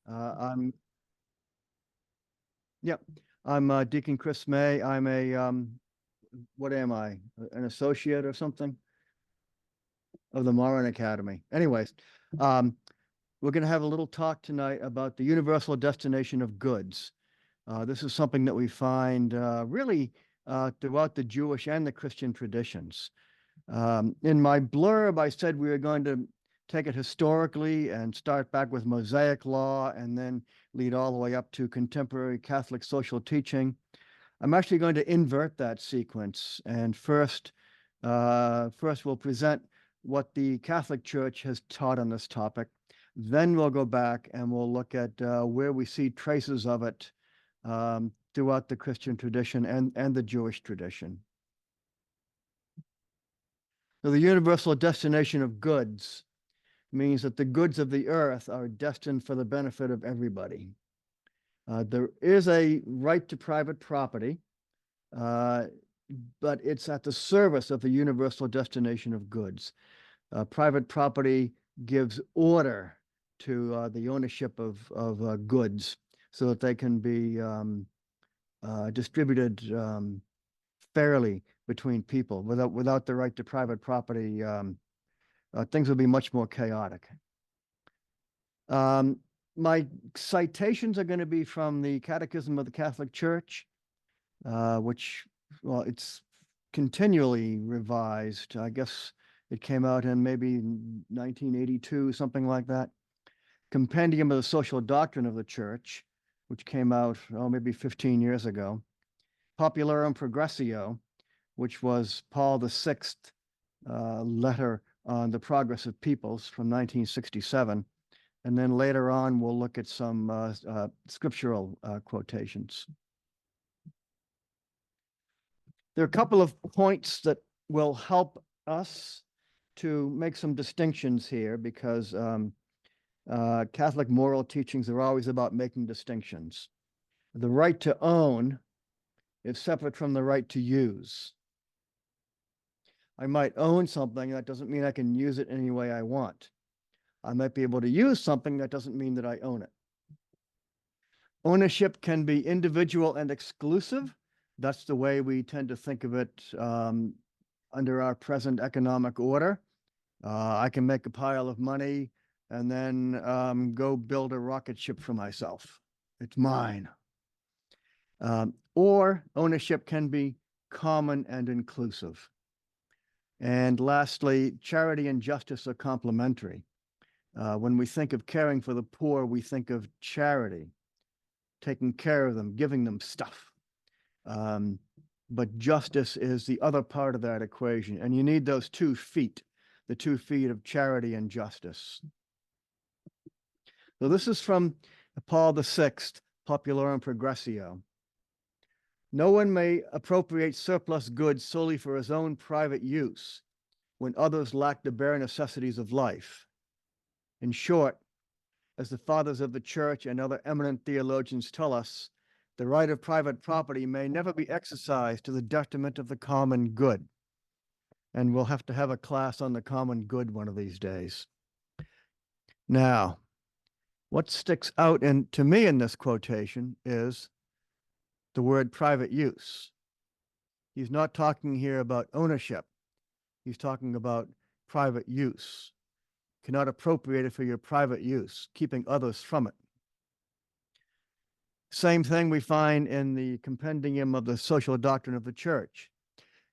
I'm Yep. I'm Deacon Chris May. I'm a what am I? An associate or something of the Moran Academy. Anyways, um, we're going to have a little talk tonight about the universal destination of goods. This is something that we find really throughout the Jewish and the Christian traditions. In my blurb, I said we were going to take it historically and start back with Mosaic law and then lead all the way up to contemporary Catholic social teaching. I'm actually going to invert that sequence. And first we'll present what the Catholic Church has taught on this topic. Then we'll go back and we'll look at where we see traces of it throughout the Christian tradition and the Jewish tradition. So the universal destination of goods means that the goods of the earth are destined for the benefit of everybody. There is a right to private property, but it's at the service of the universal destination of goods. Private property gives order to the ownership of goods so that they can be distributed fairly between people. Without the right to private property, things will be much more chaotic. My citations are going to be from the Catechism of the Catholic Church, which, well, it's continually revised. I guess it came out in maybe 1982, something like that. Compendium of the Social Doctrine of the Church, which came out, maybe 15 years ago. Popularum Progressio, which was Paul VI letter on the progress of peoples from 1967. And then later on, we'll look at some scriptural quotations. There are a couple of points that will help us to make some distinctions here because Catholic moral teachings are always about making distinctions. The right to own is separate from the right to use. I might own something, that doesn't mean I can use it any way I want. I might be able to use something, that doesn't mean that I own it. Ownership can be individual and exclusive. That's the way we tend to think of it under our present economic order. I can make a pile of money and then go build a rocket ship for myself. It's mine. Or ownership can be common and inclusive. And lastly, charity and justice are complementary. When we think of caring for the poor, we think of charity, taking care of them, giving them stuff. But justice is the other part of that equation. And you need those 2 feet, the 2 feet of charity and justice. So this is from Paul VI, Popularum Progressio. No one may appropriate surplus goods solely for his own private use when others lack the bare necessities of life. In short, as the fathers of the church and other eminent theologians tell us, the right of private property may never be exercised to the detriment of the common good. And we'll have to have a class on the common good one of these days. Now, what sticks out to me in this quotation is the word private use. He's not talking here about ownership. He's talking about private use. You cannot appropriate it for your private use, keeping others from it. Same thing we find in the Compendium of the Social Doctrine of the Church.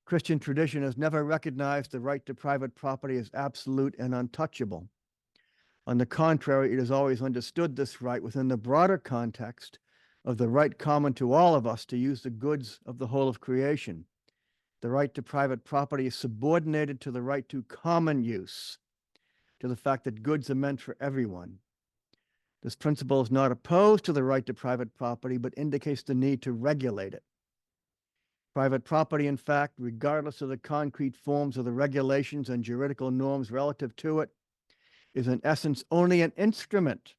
Christian tradition has never recognized the right to private property as absolute and untouchable. On the contrary, it has always understood this right within the broader context of the right common to all of us to use the goods of the whole of creation. The right to private property is subordinated to the right to common use, to the fact that goods are meant for everyone. This principle is not opposed to the right to private property, but indicates the need to regulate it. Private property, in fact, regardless of the concrete forms of the regulations and juridical norms relative to it, is in essence only an instrument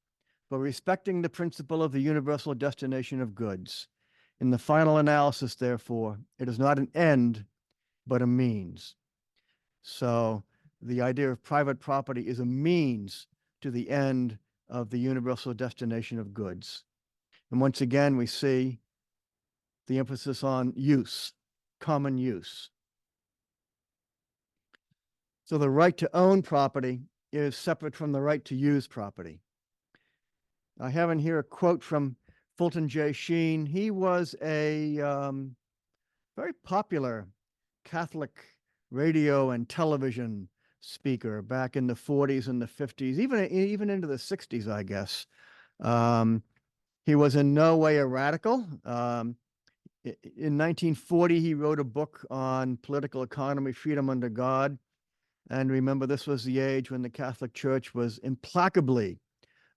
for respecting the principle of the universal destination of goods. In the final analysis, therefore, it is not an end, but a means. So the idea of private property is a means to the end of the universal destination of goods. And once again, we see the emphasis on use, common use. So the right to own property is separate from the right to use property. I have in here a quote from Fulton J. Sheen. He was a very popular Catholic radio and television speaker back in the 40s and the 50s, even into the 60s, I guess. He was in no way a radical. In 1940, he wrote a book on political economy, Freedom Under God. And remember, this was the age when the Catholic Church was implacably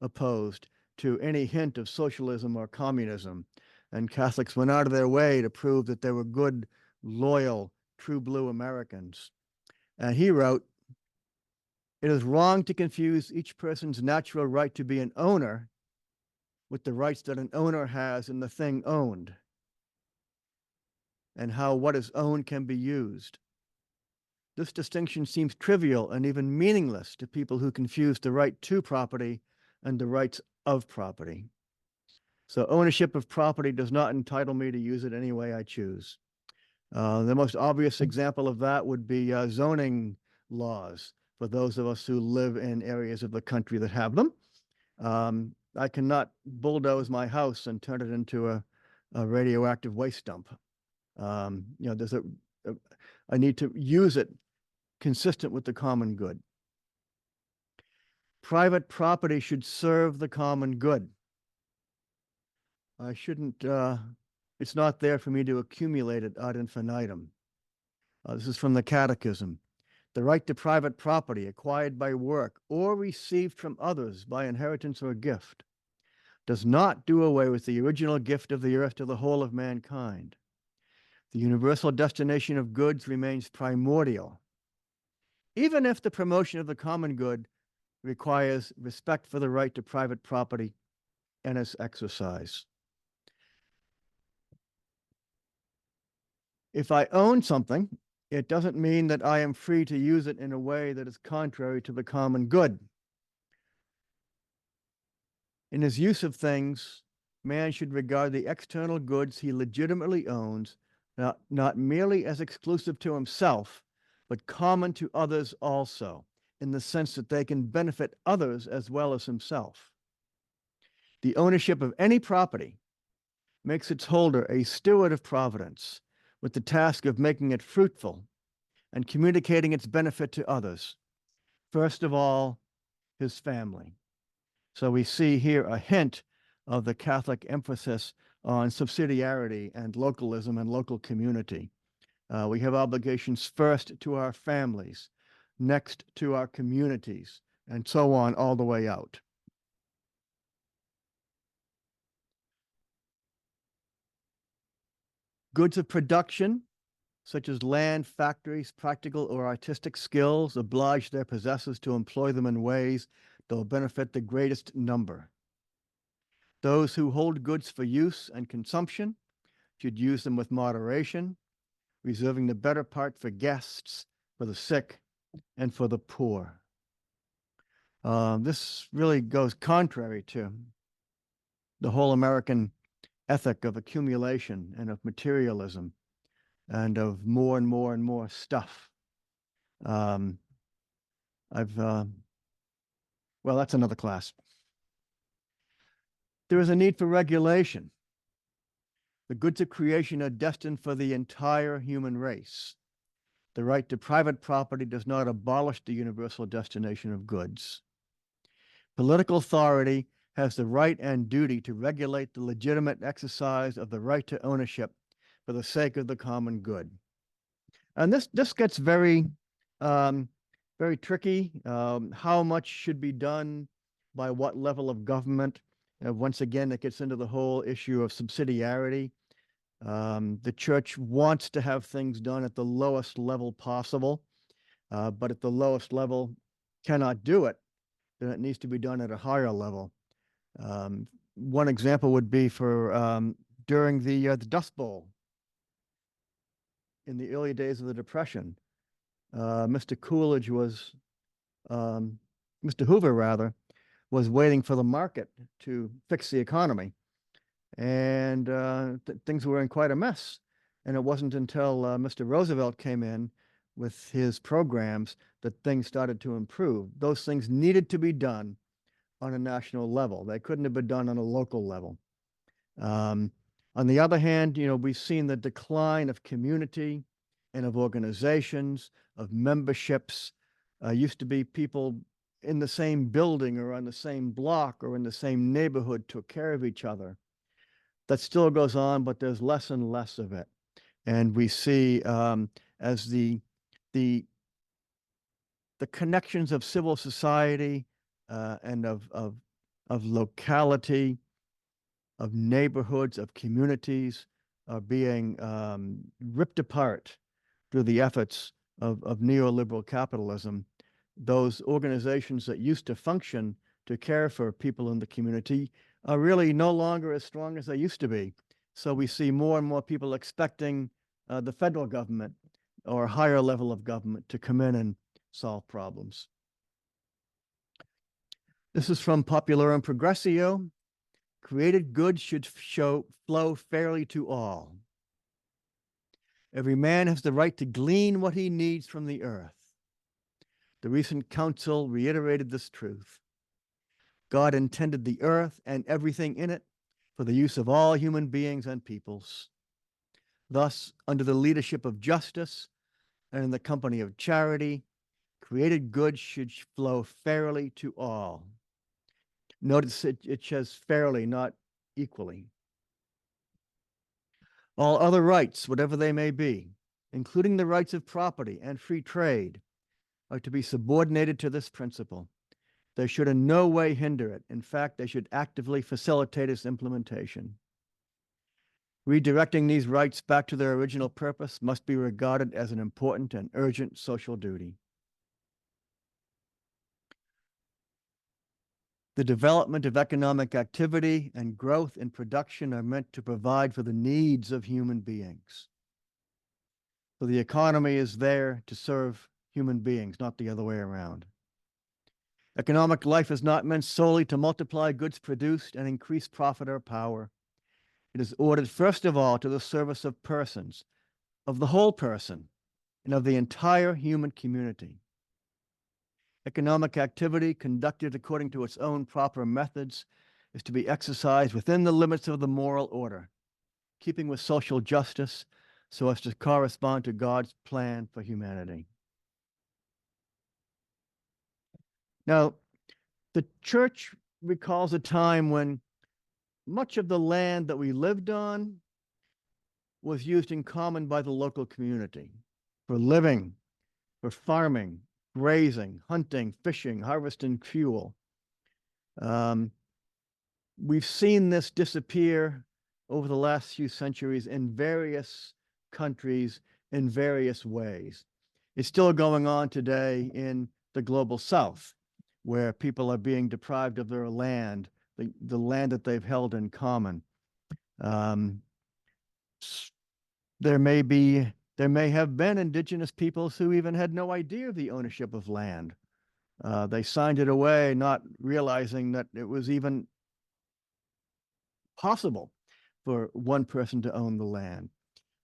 opposed to any hint of socialism or communism. And Catholics went out of their way to prove that they were good, loyal, true blue Americans. And he wrote, "It is wrong to confuse each person's natural right to be an owner with the rights that an owner has in the thing owned, and how what is owned can be used. This distinction seems trivial and even meaningless to people who confuse the right to property and the rights of property. So ownership of property does not entitle me to use it any way I choose." The most obvious example of that would be zoning laws for those of us who live in areas of the country that have them. I cannot bulldoze my house and turn it into a radioactive waste dump. There's I need to use it consistent with the common good. Private property should serve the common good. I shouldn't, it's not there for me to accumulate it ad infinitum. This is from the Catechism. The right to private property acquired by work or received from others by inheritance or gift does not do away with the original gift of the earth to the whole of mankind. The universal destination of goods remains primordial, even if the promotion of the common good requires respect for the right to private property and its exercise. If I own something, it doesn't mean that I am free to use it in a way that is contrary to the common good. In his use of things, man should regard the external goods he legitimately owns not merely as exclusive to himself, but common to others also, in the sense that they can benefit others as well as himself. The ownership of any property makes its holder a steward of providence, with the task of making it fruitful and communicating its benefit to others, first of all, his family. So we see here a hint of the Catholic emphasis on subsidiarity and localism and local community. We have obligations first to our families, next to our communities, and so on all the way out. Goods of production, such as land, factories, practical or artistic skills, oblige their possessors to employ them in ways that will benefit the greatest number. Those who hold goods for use and consumption should use them with moderation, reserving the better part for guests, for the sick, and for the poor. This really goes contrary to the whole American ethic of accumulation and of materialism and of more and more and more stuff. Well, that's another class. There is a need for regulation. The goods of creation are destined for the entire human race. The right to private property does not abolish the universal destination of goods. Political authority has the right and duty to regulate the legitimate exercise of the right to ownership for the sake of the common good. And this gets very, very tricky. How much should be done by what level of government? Once again, it gets into the whole issue of subsidiarity. The church wants to have things done at the lowest level possible, but at the lowest level cannot do it, then it needs to be done at a higher level. One example would be for during the Dust Bowl in the early days of the Depression. Mr. Coolidge was, Mr. Hoover rather, was waiting for the market to fix the economy. And things were in quite a mess. And it wasn't until Mr. Roosevelt came in with his programs that things started to improve. Those things needed to be done on a national level. They couldn't have been done on a local level. On the other hand, we've seen the decline of community and of organizations, of memberships. Used to be people in the same building or on the same block or in the same neighborhood took care of each other. That still goes on, but there's less and less of it. And we see as the connections of civil society and of locality, of neighborhoods, of communities are being ripped apart through the efforts of neoliberal capitalism. Those organizations that used to function to care for people in the community are really no longer as strong as they used to be. So we see more and more people expecting the federal government or a higher level of government to come in and solve problems. This is from Popular and Progressio. Created goods should flow fairly to all. Every man has the right to glean what he needs from the earth. The recent council reiterated this truth. God intended the earth and everything in it for the use of all human beings and peoples. Thus, under the leadership of justice and in the company of charity, created goods should flow fairly to all. Notice it says fairly, not equally. All other rights, whatever they may be, including the rights of property and free trade, are to be subordinated to this principle. They should in no way hinder it. In fact, they should actively facilitate its implementation. Redirecting these rights back to their original purpose must be regarded as an important and urgent social duty. The development of economic activity and growth in production are meant to provide for the needs of human beings. So the economy is there to serve human beings, not the other way around. Economic life is not meant solely to multiply goods produced and increase profit or power. It is ordered first of all to the service of persons, of the whole person, and of the entire human community. Economic activity conducted according to its own proper methods is to be exercised within the limits of the moral order, keeping with social justice so as to correspond to God's plan for humanity. Now, the church recalls a time when much of the land that we lived on was used in common by the local community for living, for farming, grazing, hunting, fishing, harvesting fuel. We've seen this disappear over the last few centuries in various countries in various ways. It's still going on today in the global south, where people are being deprived of their land, the land that they've held in common. There may have been indigenous peoples who even had no idea of the ownership of land. They signed it away, not realizing that it was even possible for one person to own the land.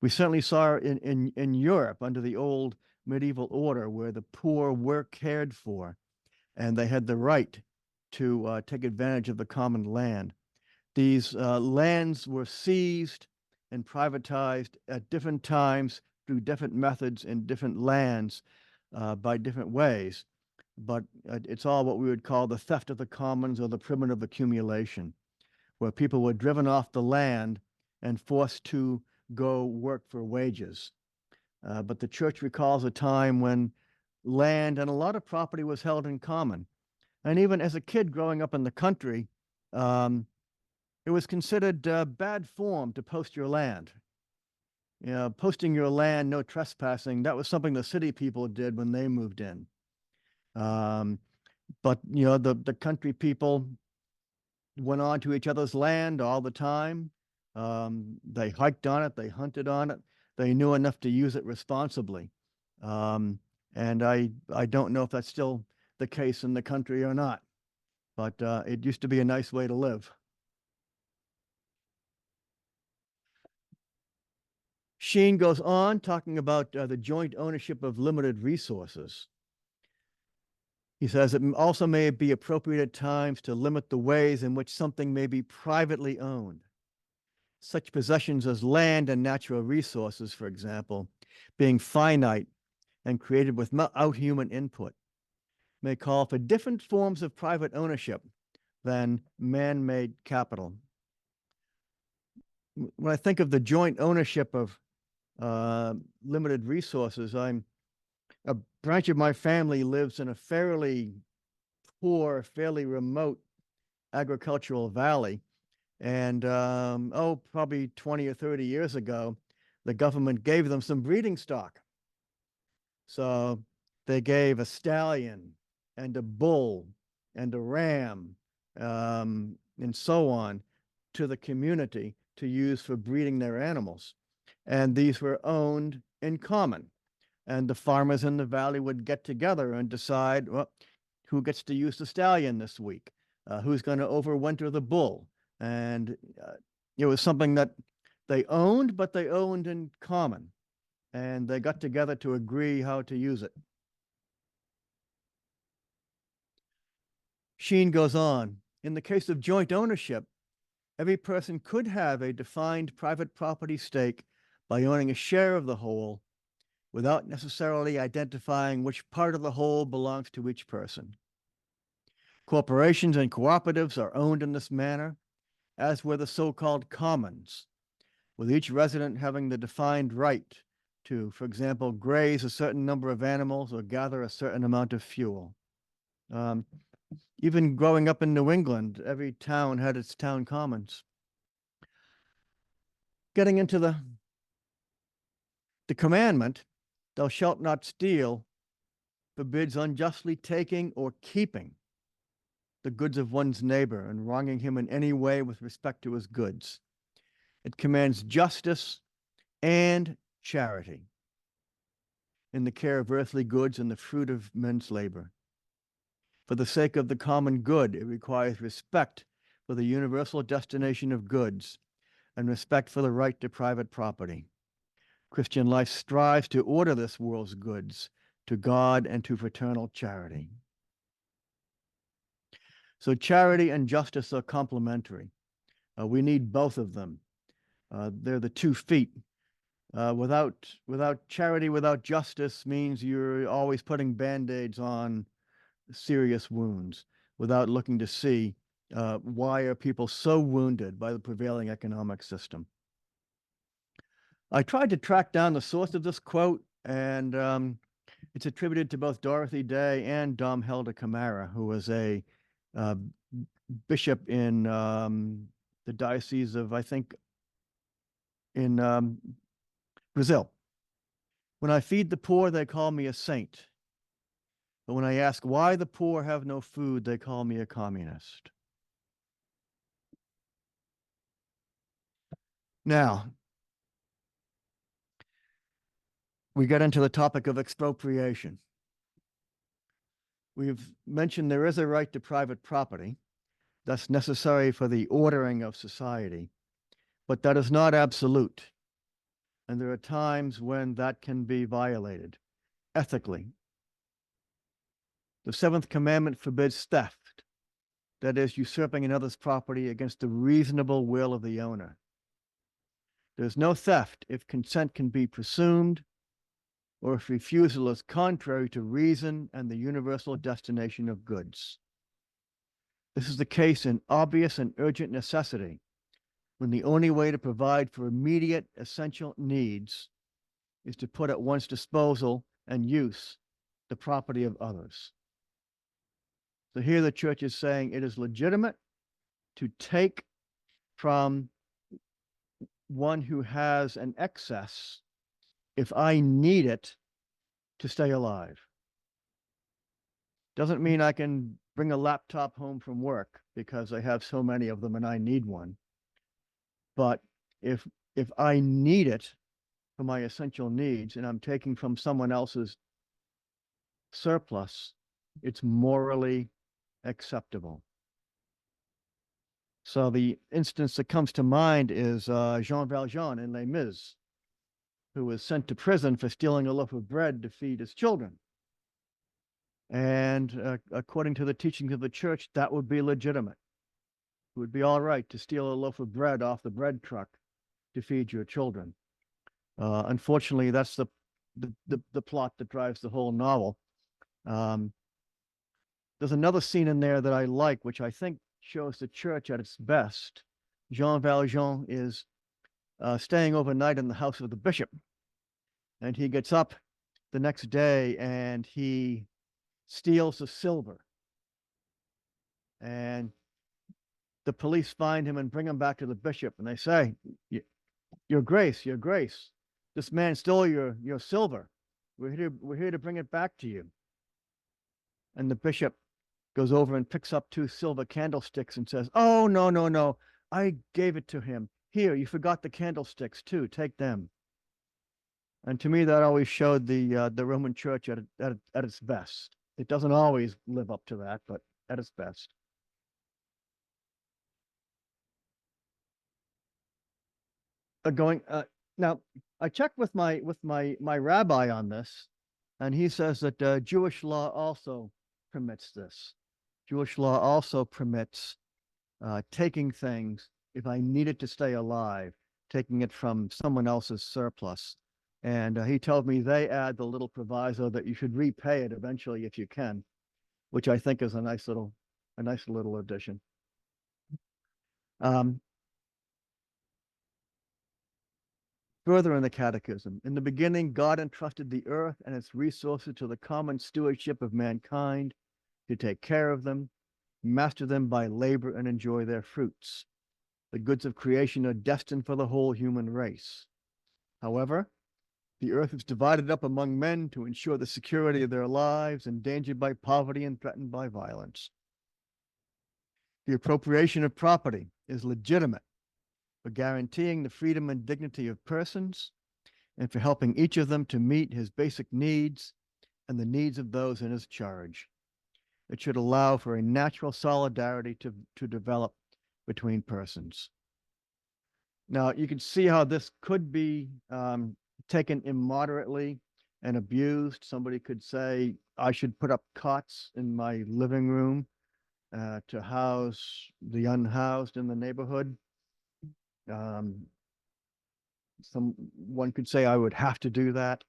We certainly saw in Europe under the old medieval order where the poor were cared for and they had the right to take advantage of the common land. These lands were seized and privatized at different times through different methods in different lands by different ways. But it's all what we would call the theft of the commons or the primitive accumulation, where people were driven off the land and forced to go work for wages. But the church recalls a time when land and a lot of property was held in common. And even as a kid growing up in the country, it was considered bad form to post your land. Posting your land, no trespassing, that was something the city people did when they moved in. But the country people went on to each other's land all the time. They hiked on it, they hunted on it, they knew enough to use it responsibly. And I don't know if that's still the case in the country or not. but it used to be a nice way to live. Sheen goes on talking about the joint ownership of limited resources. He says it also may be appropriate at times to limit the ways in which something may be privately owned. Such possessions as land and natural resources, for example, being finite and created without human input, may call for different forms of private ownership than man-made capital. When I think of the joint ownership of limited resources, a branch of my family lives in a fairly poor, fairly remote agricultural valley. And probably 20 or 30 years ago, the government gave them some breeding stock. So they gave a stallion and a bull and a ram and so on to the community to use for breeding their animals. And these were owned in common. And the farmers in the valley would get together and decide, well, who gets to use the stallion this week? Who's going to overwinter the bull? And it was something that they owned, but they owned in common. And they got together to agree how to use it. Sheen goes on, in the case of joint ownership, every person could have a defined private property stake by owning a share of the whole without necessarily identifying which part of the whole belongs to each person. Corporations and cooperatives are owned in this manner, as were the so-called commons, with each resident having the defined right to, for example, graze a certain number of animals or gather a certain amount of fuel. Even growing up in New England, every town had its town commons. Getting into the commandment, thou shalt not steal, forbids unjustly taking or keeping the goods of one's neighbor and wronging him in any way with respect to his goods. It commands justice and charity in the care of earthly goods and the fruit of men's labor. For the sake of the common good, it requires respect for the universal destination of goods and respect for the right to private property. Christian life strives to order this world's goods to God and to fraternal charity. So charity and justice are complementary. We need both of them. They're the 2 feet. Without charity, without justice means you're always putting Band-Aids on serious wounds without looking to see why are people so wounded by the prevailing economic system. I tried to track down the source of this quote, and it's attributed to both Dorothy Day and Dom Helder Camara, who was a bishop in the Diocese of, I think, in Brazil. When I feed the poor, they call me a saint. But when I ask why the poor have no food, they call me a communist. Now, we get into the topic of expropriation. We've mentioned there is a right to private property that's necessary for the ordering of society, but that is not absolute. And there are times when that can be violated ethically. The 7th commandment forbids theft, that is, usurping another's property against the reasonable will of the owner. There's no theft if consent can be presumed or if refusal is contrary to reason and the universal destination of goods. This is the case in obvious and urgent necessity, when the only way to provide for immediate essential needs is to put at one's disposal and use the property of others. So here the church is saying it is legitimate to take from one who has an excess if I need it to stay alive. Doesn't mean I can bring a laptop home from work because I have so many of them and I need one. But if I need it for my essential needs and I'm taking from someone else's surplus, it's morally acceptable. So the instance that comes to mind is Jean Valjean in Les Mis, who was sent to prison for stealing a loaf of bread to feed his children. And according to the teachings of the church, that would be legitimate. It would be all right to steal a loaf of bread off the bread truck to feed your children. Unfortunately, that's the plot that drives the whole novel. There's another scene in there that I like, which I think shows the church at its best. Jean Valjean is staying overnight in the house of the bishop, and he gets up the next day and he steals the silver. And the police find him and bring him back to the bishop, and they say, Your Grace, Your Grace, this man stole your silver. We're here to bring it back to you. And the bishop goes over and picks up two silver candlesticks and says, Oh, no, no, no. I gave it to him. Here, you forgot the candlesticks too. Take them. And to me, that always showed the Roman Church at its best. It doesn't always live up to that, but at its best. Going now, I checked with my rabbi on this, and he says that Jewish law also permits this. Jewish law also permits taking things, if I needed to stay alive, taking it from someone else's surplus. And he told me they add the little proviso that you should repay it eventually if you can, which I think is a nice little addition. Further in the Catechism, in the beginning, God entrusted the earth and its resources to the common stewardship of mankind to take care of them, master them by labor, and enjoy their fruits. The goods of creation are destined for the whole human race. However, the earth is divided up among men to ensure the security of their lives, endangered by poverty and threatened by violence. The appropriation of property is legitimate for guaranteeing the freedom and dignity of persons and for helping each of them to meet his basic needs and the needs of those in his charge. It should allow for a natural solidarity to develop between persons. Now, you can see how this could be taken immoderately and abused. Somebody could say, I should put up cots in my living room to house the unhoused in the neighborhood. One could say I would have to do that.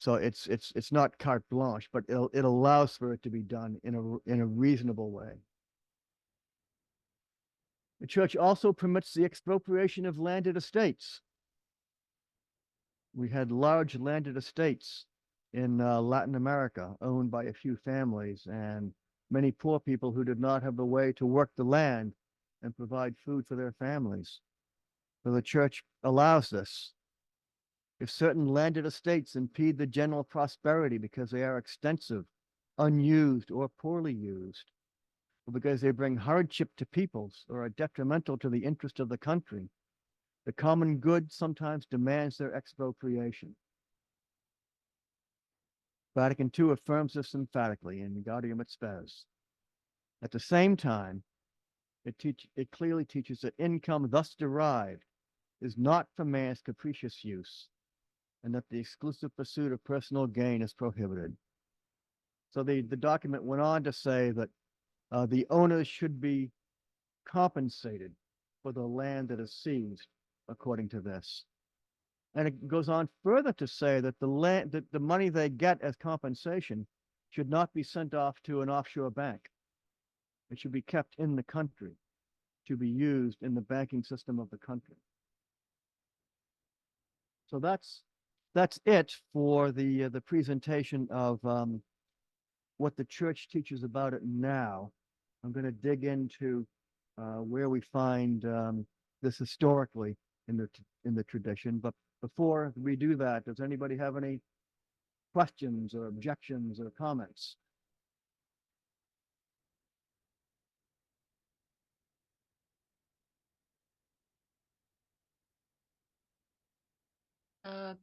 So it's not carte blanche, but it allows for it to be done in a reasonable way. The church also permits the expropriation of landed estates. We had large landed estates in Latin America owned by a few families and many poor people who did not have the way to work the land and provide food for their families. So the church allows this. If certain landed estates impede the general prosperity because they are extensive, unused, or poorly used, or because they bring hardship to peoples or are detrimental to the interest of the country, the common good sometimes demands their expropriation. Vatican II affirms this emphatically in Gaudium et Spes. At the same time, it clearly teaches that income thus derived is not for man's capricious use, and that the exclusive pursuit of personal gain is prohibited. So the document went on to say that the owners should be compensated for the land that is seized, according to this. And it goes on further to say that the money they get as compensation should not be sent off to an offshore bank. It should be kept in the country to be used in the banking system of the country. So that's it for the presentation of what the church teaches about it now. I'm going to dig into where we find this historically in the tradition. But before we do that, does anybody have any questions or objections or comments?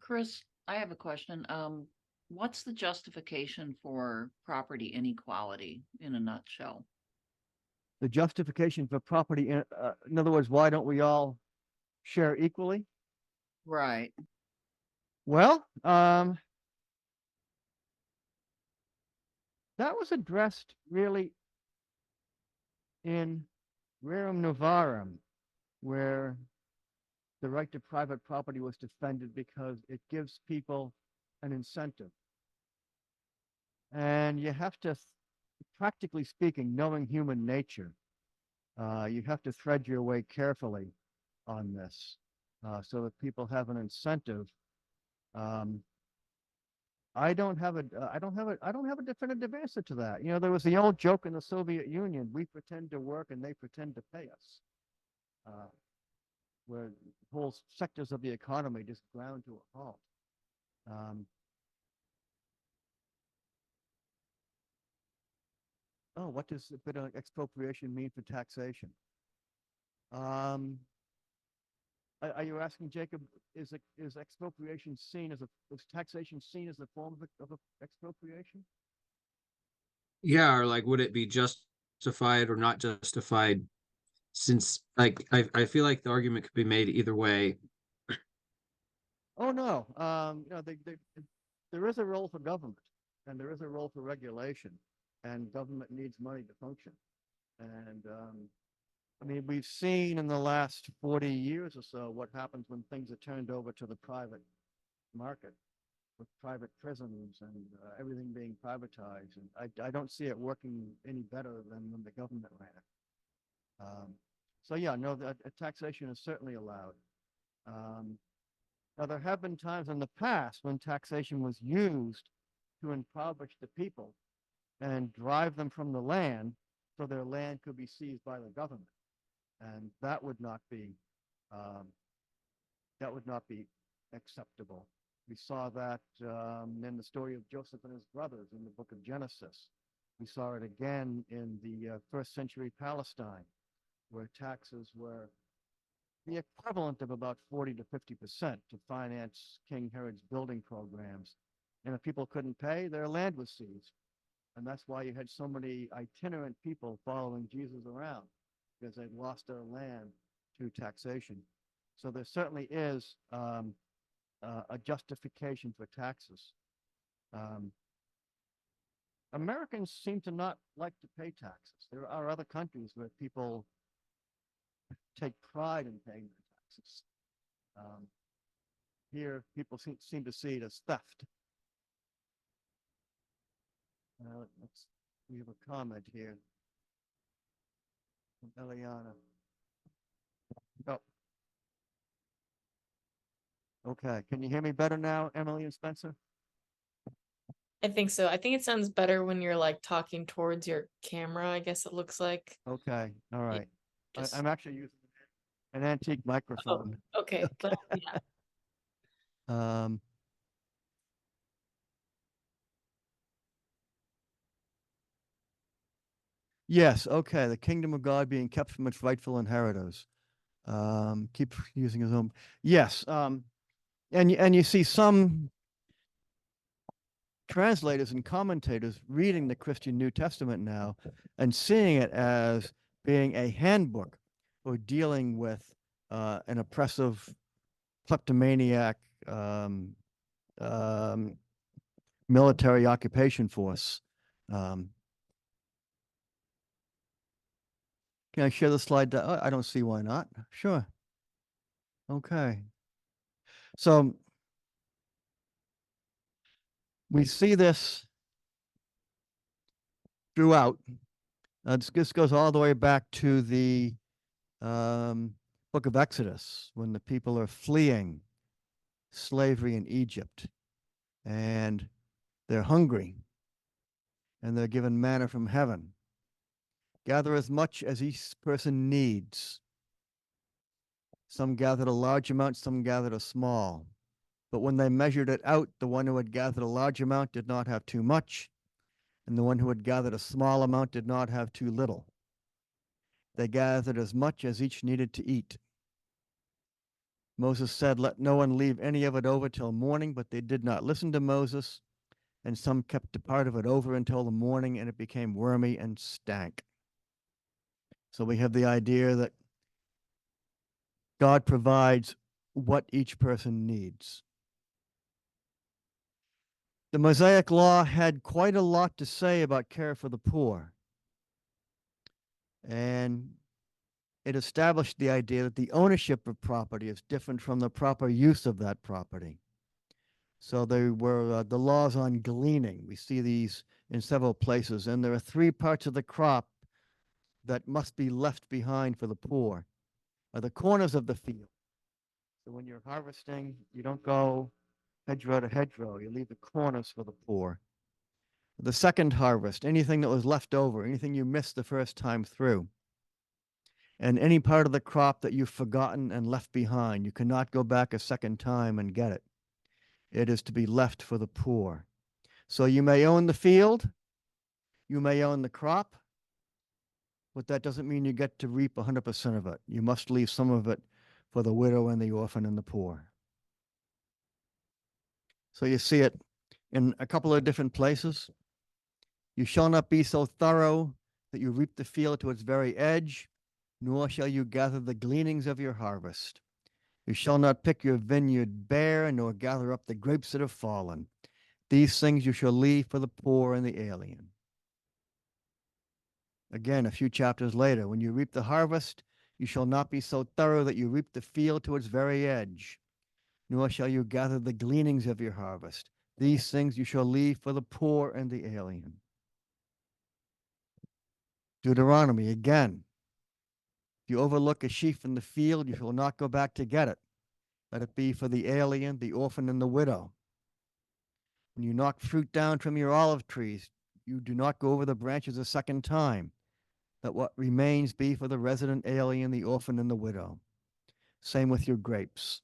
Chris, I have a question. What's the justification for property inequality in a nutshell? the justification for property, in other words, why don't we all share equally? Right. Well, that was addressed really in Rerum Novarum, where the right to private property was defended because it gives people an incentive. And you have to, practically speaking, knowing human nature, you have to thread your way carefully on this so that people have an incentive. Um, I don't have a definitive answer to that. You know, there was the old joke in the Soviet Union: we pretend to work and they pretend to pay us, where whole sectors of the economy just ground to a halt. Oh, what does a bit of expropriation mean for taxation? Um, are you asking, Jacob, is expropriation seen as is taxation seen as a form of expropriation? Yeah, or like, would it be justified or not justified? Since like I feel like the argument could be made either way. Oh, no. You know, there is a role for government and there is a role for regulation, and government needs money to function. And I mean, we've seen in the last 40 years or so what happens when things are turned over to the private market, with private prisons and everything being privatized. And I don't see it working any better than when the government ran it. So yeah, no, taxation is certainly allowed. Now, there have been times in the past when taxation was used to impoverish the people and drive them from the land so their land could be seized by the government. And that would not be acceptable. We saw that in the story of Joseph and his brothers in the book of Genesis. We saw it again in the first century Palestine, where taxes were the equivalent of about 40 to 50% to finance King Herod's building programs. And if people couldn't pay, their land was seized. And that's why you had so many itinerant people following Jesus around, because they'd lost their land to taxation. So there certainly is a justification for taxes. Americans seem to not like to pay taxes. There are other countries where people take pride in paying their taxes. Here, people seem to see it as theft. We have a comment here from Eliana. Oh. Okay, can you hear me better now, Emily and Spencer? I think so. I think it sounds better when you're like talking towards your camera, I guess it looks like. Okay, all right. Just I'm actually using an antique microphone. okay. Yeah. Yes, okay, the kingdom of God being kept from its rightful inheritors. Keep using his own. Yes, and you see some translators and commentators reading the Christian New Testament now and seeing it as being a handbook for dealing with an oppressive kleptomaniac military occupation force. Can I share the slide? I don't see why not. Sure. Okay. So we see this throughout. This goes all the way back to the book of Exodus, when the people are fleeing slavery in Egypt and they're hungry and they're given manna from heaven. Gather as much as each person needs. Some gathered a large amount, some gathered a small. But when they measured it out, the one who had gathered a large amount did not have too much, and the one who had gathered a small amount did not have too little. They gathered as much as each needed to eat. Moses said, "Let no one leave any of it over till morning," but they did not listen to Moses, and some kept a part of it over until the morning, and it became wormy and stank. So we have the idea that God provides what each person needs. The Mosaic Law had quite a lot to say about care for the poor. And it established the idea that the ownership of property is different from the proper use of that property. So there were the laws on gleaning. We see these in several places, and there are 3 parts of the crop that must be left behind for the poor. The corners of the field. So when you're harvesting, you don't go hedgerow to hedgerow. You leave the corners for the poor. The second harvest, anything that was left over, anything you missed the first time through. And any part of the crop that you've forgotten and left behind, you cannot go back a second time and get it. It is to be left for the poor. So you may own the field, you may own the crop, but that doesn't mean you get to reap 100% of it. You must leave some of it for the widow and the orphan and the poor. So you see it in a couple of different places. You shall not be so thorough that you reap the field to its very edge, nor shall you gather the gleanings of your harvest. You shall not pick your vineyard bare, nor gather up the grapes that have fallen. These things you shall leave for the poor and the alien. Again, a few chapters later, when you reap the harvest, you shall not be so thorough that you reap the field to its very edge, nor shall you gather the gleanings of your harvest. These things you shall leave for the poor and the alien. Deuteronomy, again. If you overlook a sheaf in the field, you shall not go back to get it. Let it be for the alien, the orphan, and the widow. When you knock fruit down from your olive trees, you do not go over the branches a second time. Let what remains be for the resident alien, the orphan, and the widow. Same with your grapes.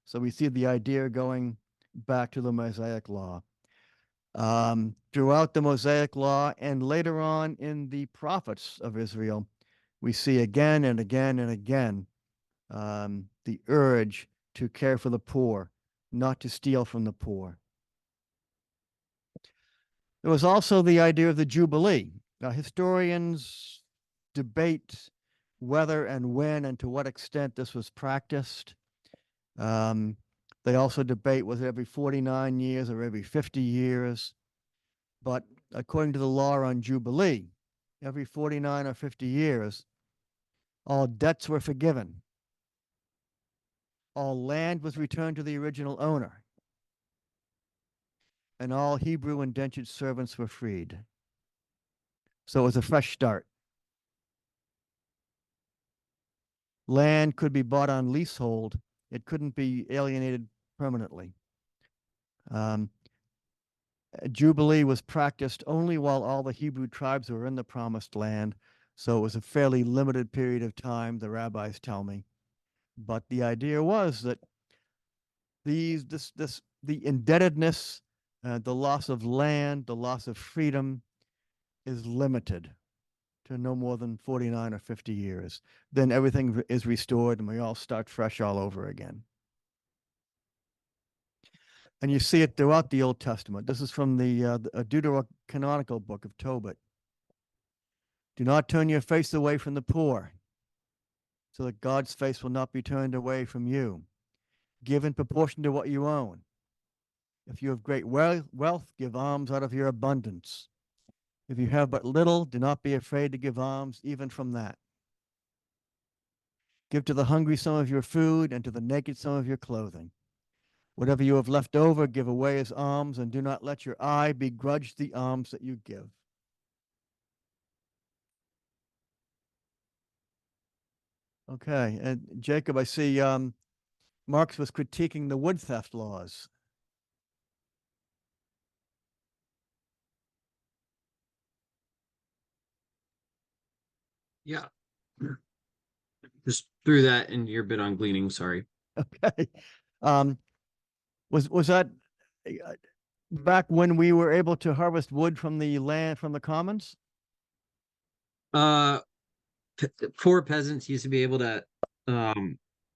So we see the idea going back to the Mosaic Law. Throughout the Mosaic Law and later on in the prophets of Israel, we see again and again and again the urge to care for the poor, not to steal from the poor. There was also the idea of the Jubilee. Historians debate whether and when and to what extent this was practiced. They also debate was it every 49 years or every 50 years. But according to the law on Jubilee, every 49 or 50 years, all debts were forgiven. All land was returned to the original owner. And all Hebrew indentured servants were freed. So it was a fresh start. Land could be bought on leasehold. It couldn't be alienated permanently. Jubilee was practiced only while all the Hebrew tribes were in the promised land. So it was a fairly limited period of time, the rabbis tell me. But the idea was that the indebtedness, the loss of land, the loss of freedom is limited to no more than 49 or 50 years. Then everything is restored and we all start fresh all over again. And you see it throughout the Old Testament. This is from the Deuterocanonical book of Tobit. Do not turn your face away from the poor, so that God's face will not be turned away from you. Give in proportion to what you own. If you have great wealth, give alms out of your abundance. If you have but little, do not be afraid to give alms even from that. Give to the hungry some of your food, and to the naked some of your clothing. Whatever you have left over, give away as alms, and do not let your eye begrudge the alms that you give. Okay, and Jacob, I see Marx was critiquing the wood theft laws. Yeah. Just threw that into your bit on gleaning, sorry. Okay. Was that back when we were able to harvest wood from the land, from the commons? Poor peasants used to be able to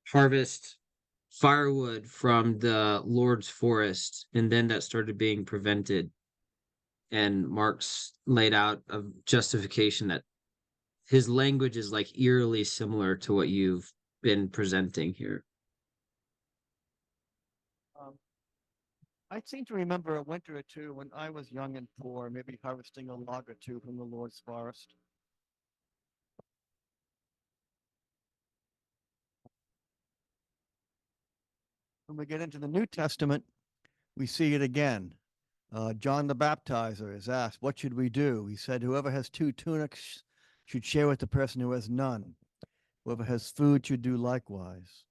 harvest firewood from the Lord's forest, and then that started being prevented. And Marx laid out a justification that his language is like eerily similar to what you've been presenting here. I seem to remember a winter or two when I was young and poor, maybe harvesting a log or two from the Lord's forest. When we get into the New Testament, we see it again. John the Baptizer is asked, "What should we do?" He said, "Whoever has 2 tunics should share with the person who has none. Whoever has food should do likewise."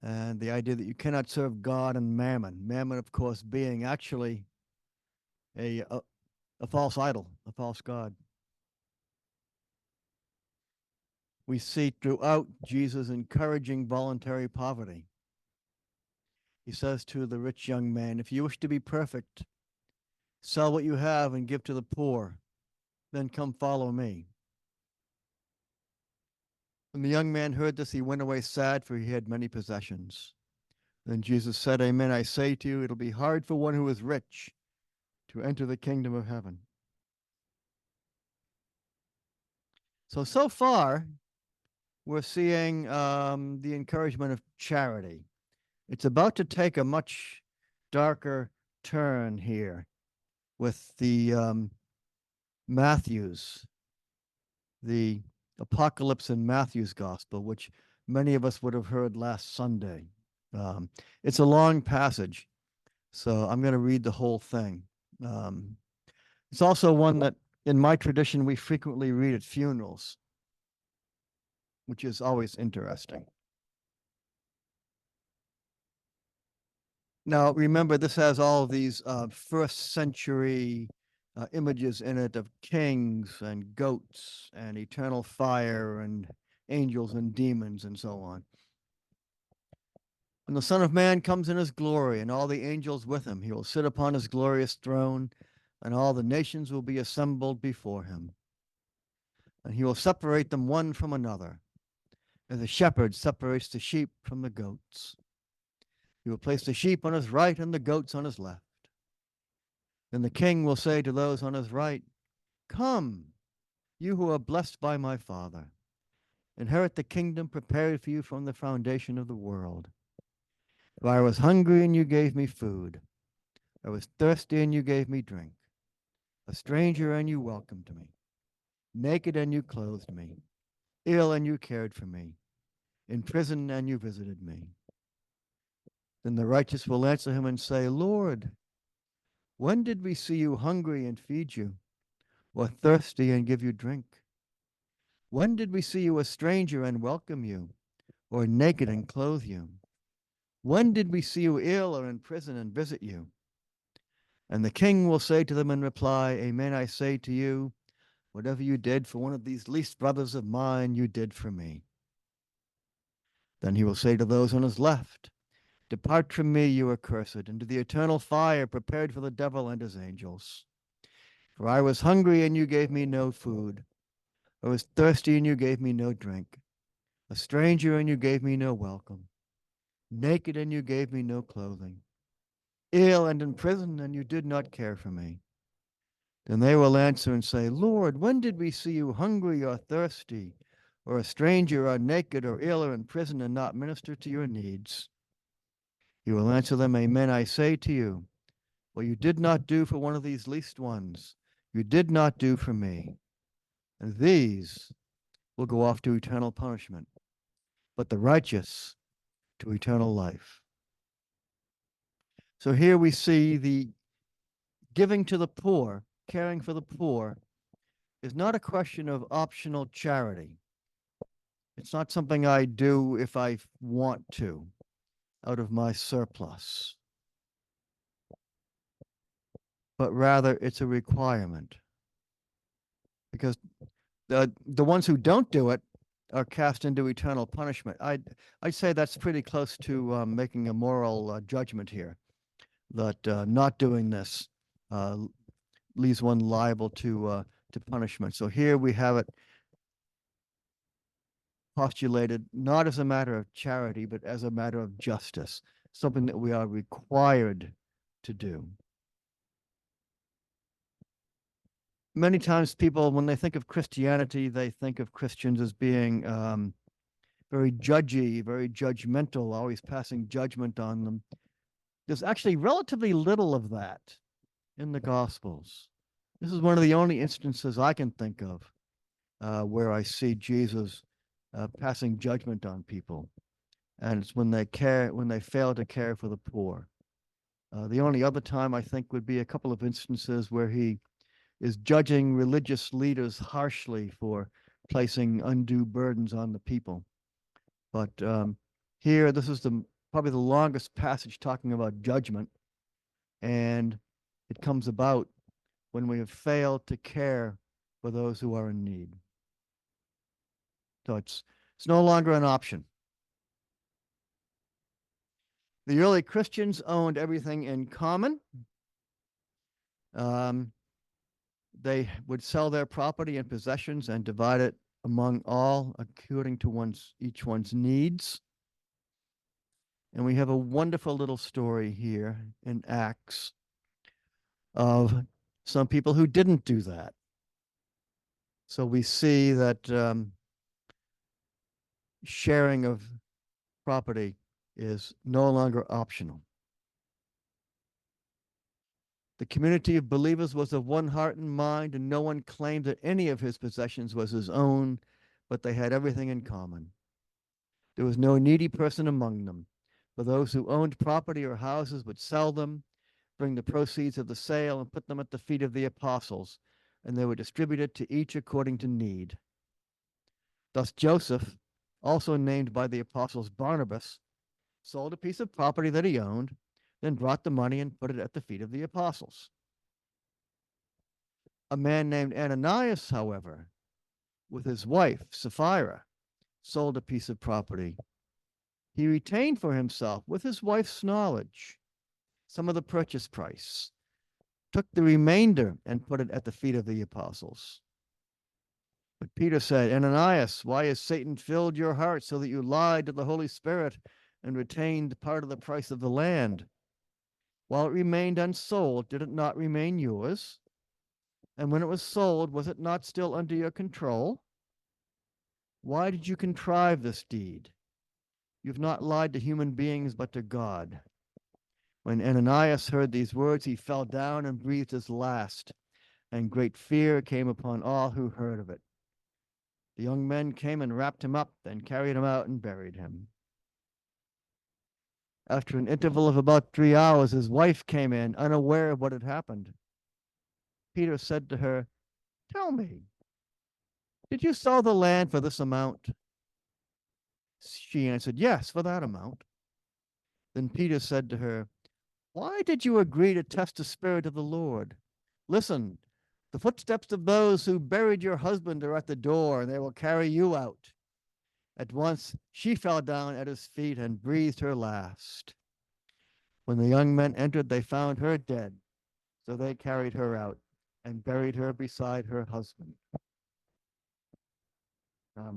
And the idea that you cannot serve God and mammon. Mammon, of course, being actually a false idol, a false god. We see throughout Jesus encouraging voluntary poverty. He says to the rich young man, "If you wish to be perfect, sell what you have and give to the poor, then come follow me." When the young man heard this, he went away sad, for he had many possessions. Then Jesus said, "Amen, I say to you, it'll be hard for one who is rich to enter the kingdom of heaven." So far, we're seeing the encouragement of charity. It's about to take a much darker turn here with the Matthew's, the apocalypse in Matthew's gospel, which many of us would have heard last Sunday. It's a long passage, so I'm going to read the whole thing. It's also one that in my tradition we frequently read at funerals, which is always interesting. Now, remember, this has all of these first century images in it of kings and goats and eternal fire and angels and demons and so on. When the Son of Man comes in his glory and all the angels with him, he will sit upon his glorious throne, and all the nations will be assembled before him. And he will separate them one from another, as a shepherd separates the sheep from the goats. He will place the sheep on his right and the goats on his left. Then the king will say to those on his right, "Come, you who are blessed by my Father, inherit the kingdom prepared for you from the foundation of the world. For I was hungry and you gave me food. I was thirsty and you gave me drink. A stranger and you welcomed me. Naked and you clothed me. Ill and you cared for me. In prison and you visited me." Then the righteous will answer him and say, "Lord, when did we see you hungry and feed you, or thirsty and give you drink? When did we see you a stranger and welcome you, or naked and clothe you? When did we see you ill or in prison and visit you?" And the king will say to them in reply, "Amen, I say to you, whatever you did for one of these least brothers of mine, you did for me." Then he will say to those on his left, "Depart from me, you accursed, into the eternal fire prepared for the devil and his angels. For I was hungry, and you gave me no food. I was thirsty, and you gave me no drink. A stranger, and you gave me no welcome. Naked, and you gave me no clothing. Ill and in prison, and you did not care for me." Then they will answer and say, "Lord, when did we see you hungry or thirsty, or a stranger or naked or ill or in prison, and not minister to your needs?" He will answer them, "Amen, I say to you, what you did not do for one of these least ones, you did not do for me." And these will go off to eternal punishment, but the righteous to eternal life. So here we see the giving to the poor, caring for the poor, is not a question of optional charity. It's not something I do if I want to, out of my surplus, but rather it's a requirement. Because the ones who don't do it are cast into eternal punishment. I'd say that's pretty close to making a moral judgment here, that not doing this leaves one liable to punishment. So here we have it postulated not as a matter of charity, but as a matter of justice, something that we are required to do. many times people, when they think of Christianity, they think of Christians as being very judgy, very judgmental, always passing judgment on them. There's actually relatively little of that in the Gospels. This is one of the only instances I can think of where I see Jesus passing judgment on people, and it's when they fail to care for the poor. The only other time I think would be a couple of instances where he is judging religious leaders harshly for placing undue burdens on the people. But here, this is probably the longest passage talking about judgment, and it comes about when we have failed to care for those who are in need. So it's no longer an option. The early Christians owned everything in common. They would sell their property and possessions and divide it among all according to each one's needs. And we have a wonderful little story here in Acts of some people who didn't do that. So we see that sharing of property is no longer optional. The community of believers was of one heart and mind, and no one claimed that any of his possessions was his own, but they had everything in common. There was no needy person among them. For those who owned property or houses would sell them, bring the proceeds of the sale, and put them at the feet of the apostles, and they were distributed to each according to need. Thus Joseph, also named by the apostles Barnabas, sold a piece of property that he owned, then brought the money and put it at the feet of the apostles. A man named Ananias, however, with his wife Sapphira, sold a piece of property. He retained for himself, with his wife's knowledge, some of the purchase price, took the remainder and put it at the feet of the apostles. But Peter said, Ananias, why has Satan filled your heart so that you lied to the Holy Spirit and retained part of the price of the land? While it remained unsold, did it not remain yours? And when it was sold, was it not still under your control? Why did you contrive this deed? You've not lied to human beings, but to God. When Ananias heard these words, he fell down and breathed his last, and great fear came upon all who heard of it. The young men came and wrapped him up, then carried him out and buried him. After an interval of about 3 hours, his wife came in, unaware of what had happened. Peter said to her, Tell me, did you sell the land for this amount? She answered, Yes, for that amount. Then Peter said to her, Why did you agree to test the Spirit of the Lord? Listen, the footsteps of those who buried your husband are at the door, and they will carry you out. At once she fell down at his feet and breathed her last. When the young men entered, they found her dead. So they carried her out and buried her beside her husband. I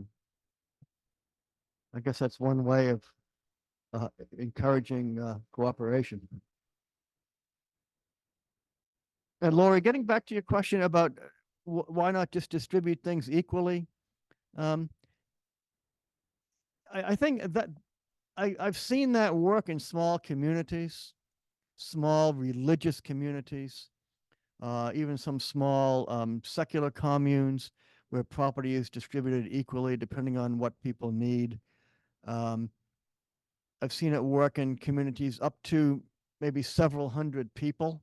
guess that's one way of encouraging cooperation. And Lori, getting back to your question about why not just distribute things equally, I think that I've seen that work in small communities, small religious communities, even some small secular communes where property is distributed equally depending on what people need. I've seen it work in communities up to maybe several hundred people,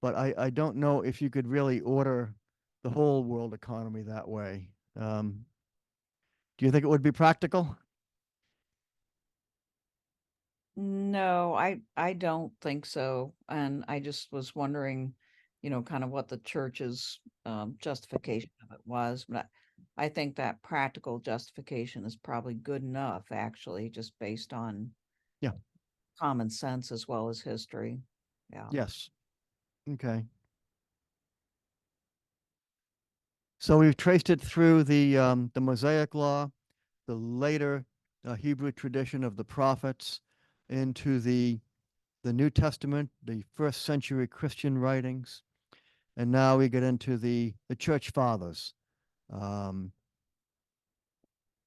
but I don't know if you could really order the whole world economy that way. Do you think it would be practical? No, I don't think so. And I just was wondering, kind of what the church's justification of it was. But I think that practical justification is probably good enough, actually, just based on Yeah. common sense as well as history. Yeah. Yes. Okay. So we've traced it through the Mosaic Law, the later Hebrew tradition of the prophets, into the New Testament, the first century Christian writings. And now we get into the church fathers. Um,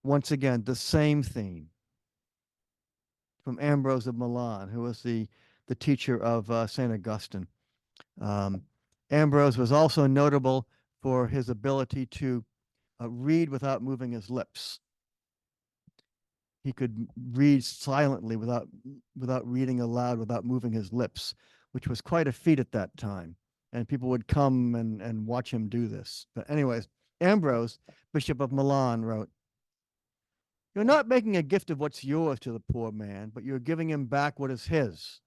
once again, the same theme from Ambrose of Milan, who was the teacher of St. Augustine. Ambrose was also notable for his ability to read without moving his lips. He could read silently without reading aloud, without moving his lips, which was quite a feat at that time. And people would come and watch him do this. But anyways, Ambrose, Bishop of Milan, wrote, "You're not making a gift of what's yours to the poor man, but you're giving him back what is his.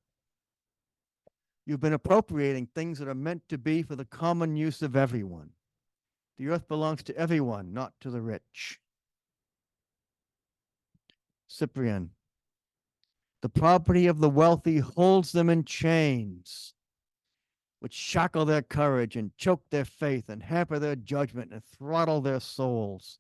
You've been appropriating things that are meant to be for the common use of everyone. The earth belongs to everyone, not to the rich." Cyprian, "The property of the wealthy holds them in chains, which shackle their courage and choke their faith and hamper their judgment and throttle their souls.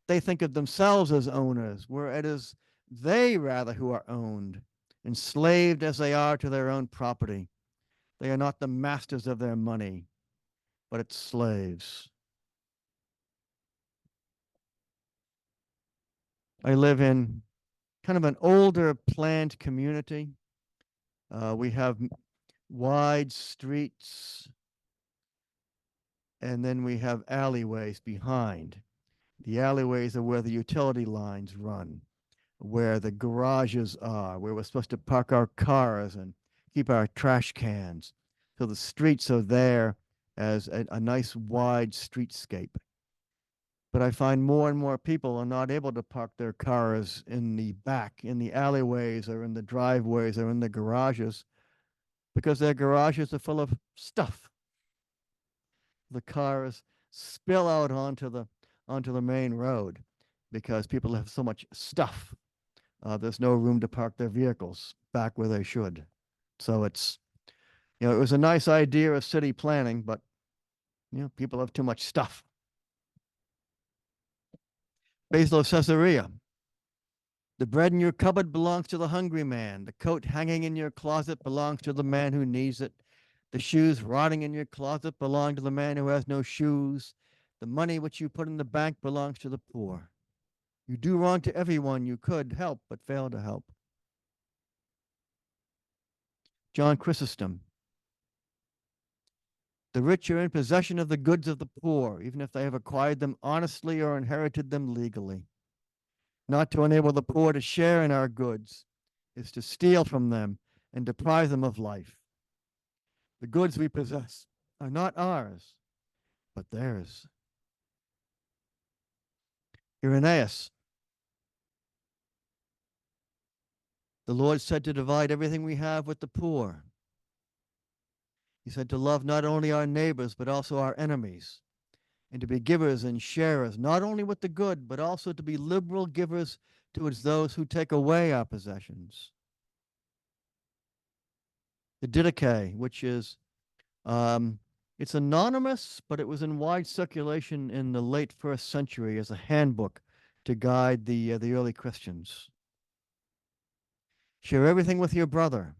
They think of themselves as owners, where it is they rather who are owned, enslaved as they are to their own property. They are not the masters of their money, but its slaves." I live in kind of an older planned community. We have wide streets, and then we have alleyways behind. The alleyways are where the utility lines run, where the garages are, where we're supposed to park our cars and keep our trash cans. So the streets are there as a nice wide streetscape. But I find more and more people are not able to park their cars in the back, in the alleyways or in the driveways or in the garages, because their garages are full of stuff. The cars spill out onto the main road because people have so much stuff. There's no room to park their vehicles back where they should. So it's, it was a nice idea of city planning, but people have too much stuff. Basil of Caesarea, "The bread in your cupboard belongs to the hungry man. The coat hanging in your closet belongs to the man who needs it. The shoes rotting in your closet belong to the man who has no shoes. The money which you put in the bank belongs to the poor. You do wrong to everyone you could help, but fail to help." John Chrysostom, "The rich are in possession of the goods of the poor, even if they have acquired them honestly or inherited them legally. Not to enable the poor to share in our goods is to steal from them and deprive them of life. The goods we possess are not ours, but theirs." Irenaeus, "The Lord said to divide everything we have with the poor. He said to love not only our neighbors, but also our enemies, and to be givers and sharers, not only with the good, but also to be liberal givers towards those who take away our possessions." The Didache, which is, it's anonymous, but it was in wide circulation in the late 1st century as a handbook to guide the early Christians. "Share everything with your brother.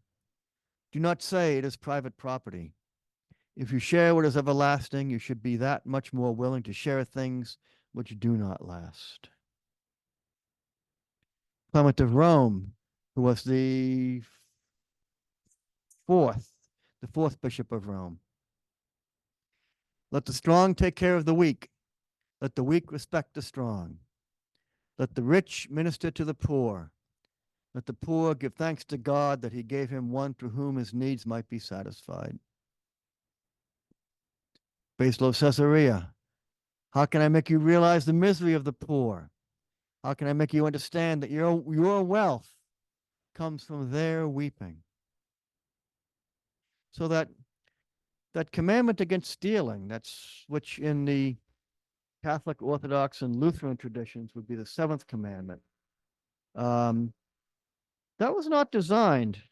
Do not say it is private property. If you share what is everlasting, you should be that much more willing to share things which do not last." Clement of Rome, who was the fourth bishop of Rome, "Let the strong take care of the weak. Let the weak respect the strong. Let the rich minister to the poor. Let the poor give thanks to God that he gave him one through whom his needs might be satisfied." Basil of Caesarea, "How can I make you realize the misery of the poor? How can I make you understand that your wealth comes from their weeping?" So that commandment against stealing, which in the Catholic, Orthodox, and Lutheran traditions would be the 7th commandment. That was not designed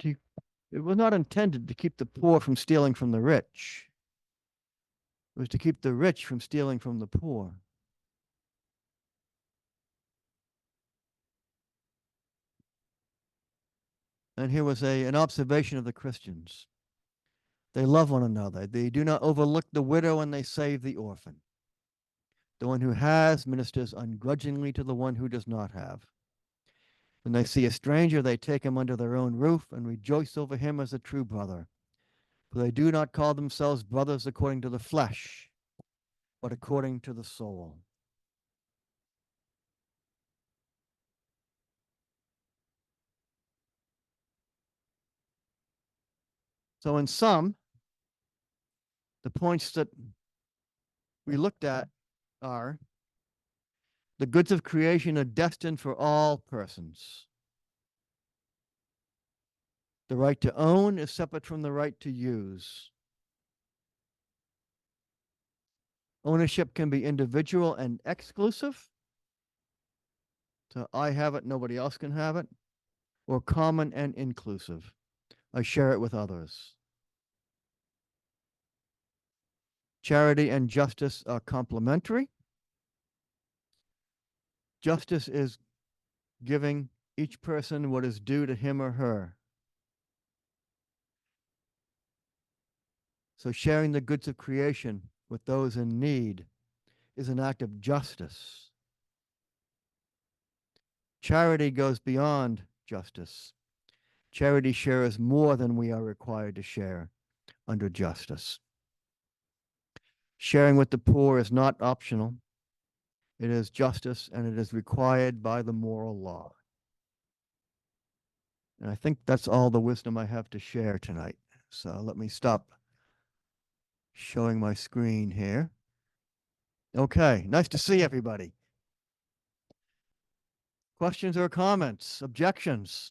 to, it was not intended to keep the poor from stealing from the rich. It was to keep the rich from stealing from the poor. And here was an observation of the Christians. They love one another. They do not overlook the widow, and they save the orphan. The one who has ministers ungrudgingly to the one who does not have. When they see a stranger, they take him under their own roof and rejoice over him as a true brother. For they do not call themselves brothers according to the flesh, but according to the soul. So in sum, the points that we looked at are: the goods of creation are destined for all persons. The right to own is separate from the right to use. Ownership can be individual and exclusive. So I have it, nobody else can have it. Or common and inclusive. I share it with others. Charity and justice are complementary. Justice is giving each person what is due to him or her. So sharing the goods of creation with those in need is an act of justice. Charity goes beyond justice. Charity shares more than we are required to share under justice. Sharing with the poor is not optional. It is justice, and it is required by the moral law. And I think that's all the wisdom I have to share tonight. So let me stop showing my screen here. Okay, nice to see everybody. Questions or comments, objections?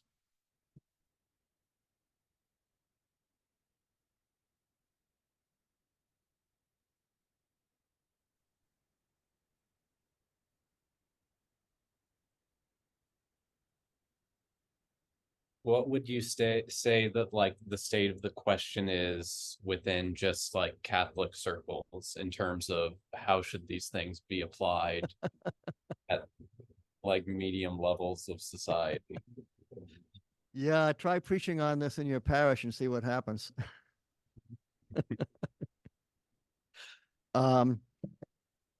What would you say that like the state of the question is within just like Catholic circles in terms of how should these things be applied at like medium levels of society? Yeah, try preaching on this in your parish and see what happens.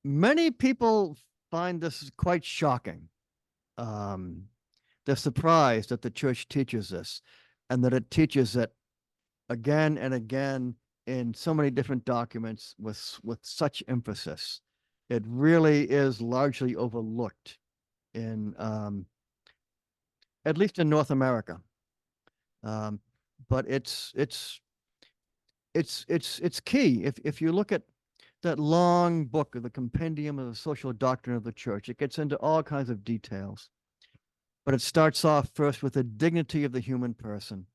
Many people find this quite shocking. They're surprised that the church teaches this, and that it teaches it again and again in so many different documents with such emphasis. It really is largely overlooked in, at least in North America. But it's key. If you look at that long book of the Compendium of the Social Doctrine of the Church, it gets into all kinds of details. But it starts off first with the dignity of the human person,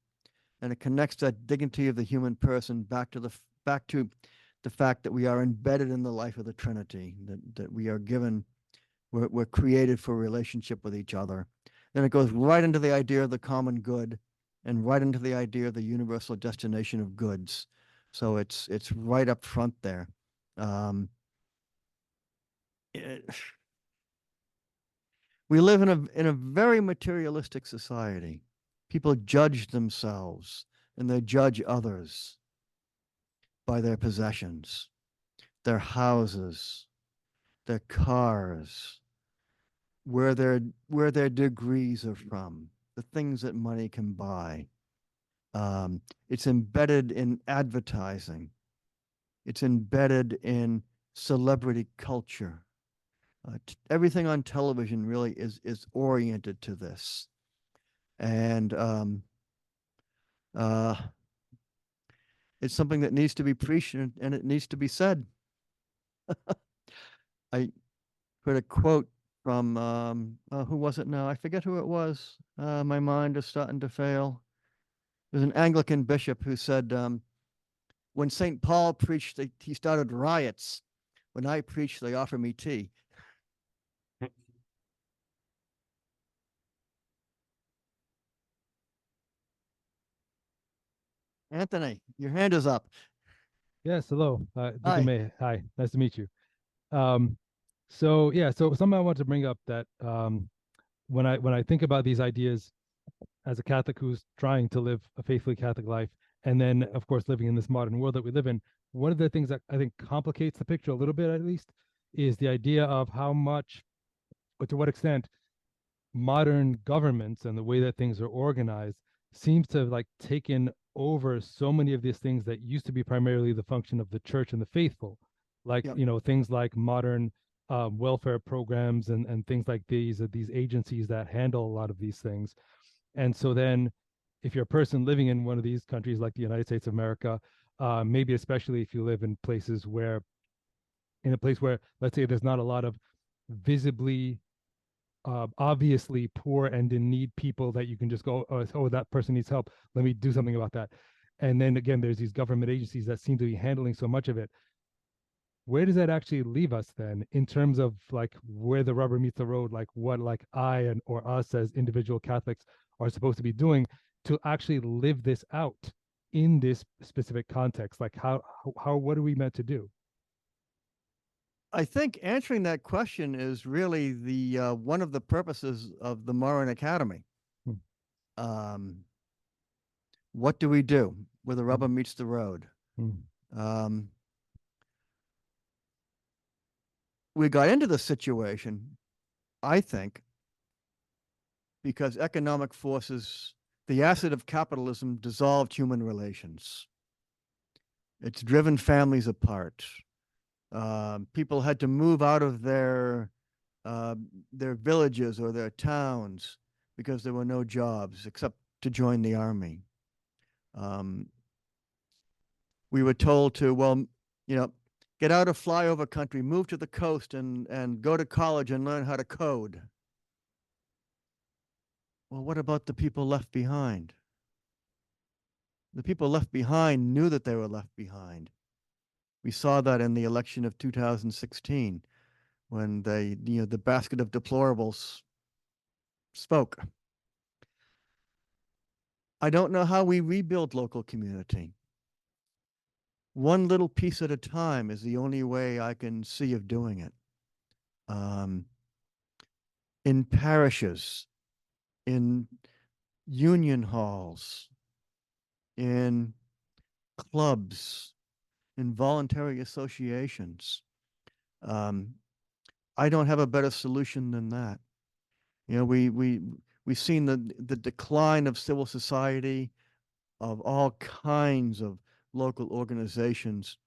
and it connects that dignity of the human person back to the fact that we are embedded in the life of the Trinity, that we are given, we're created for relationship with each other. Then it goes right into the idea of the common good, and right into the idea of the universal destination of goods. So it's right up front there. We live in a very materialistic society. People judge themselves and they judge others by their possessions, their houses, their cars, where their degrees are from, the things that money can buy. It's embedded in advertising. It's embedded in celebrity culture. Everything on television really is oriented to this. And it's something that needs to be preached, and it needs to be said. I heard a quote from, who was it now? I forget who it was. My mind is starting to fail. There's an Anglican bishop who said, when St. Paul preached, he started riots. When I preach, they offer me tea. Anthony, your hand is up. Yes, hello. Hi. Deacon May. Hi, nice to meet you. So something I want to bring up that when I think about these ideas as a Catholic who's trying to live a faithfully Catholic life, And then, of course, living in this modern world that we live in, one of the things that I think complicates the picture a little bit, at least, is the idea of how much, or to what extent, modern governments and the way that things are organized seems to have like taken over so many of these things that used to be primarily the function of the church and the faithful, like Yep. things like modern welfare programs and things like these agencies that handle a lot of these things. And so then, if you're a person living in one of these countries like the United States of America, maybe especially if you live in places where, in a place where, let's say, there's not a lot of visibly obviously poor and in need people that you can just go, oh, that person needs help, let me do something about that. And then again, there's these government agencies that seem to be handling so much of it. Where does that actually leave us then in terms of like where the rubber meets the road, like what like I and or us as individual Catholics are supposed to be doing to actually live this out in this specific context? Like how what are we meant to do? I think answering that question is really the one of the purposes of the Morin Academy. Hmm. What do we do where the rubber meets the road? Mm. We got into this situation, I think, because economic forces, the acid of capitalism dissolved human relations. It's driven families apart. People had to move out of their villages or their towns because there were no jobs except to join the army. We were told to, well, get out of flyover country, move to the coast and go to college and learn how to code. Well, what about the people left behind? The people left behind knew that they were left behind. We saw that in the election of 2016 when the basket of deplorables spoke. I don't know how we rebuild local community. One little piece at a time is the only way I can see of doing it. In parishes, in union halls, in clubs, in voluntary associations. I don't have a better solution than that. We've seen the decline of civil society, of all kinds of local organizations,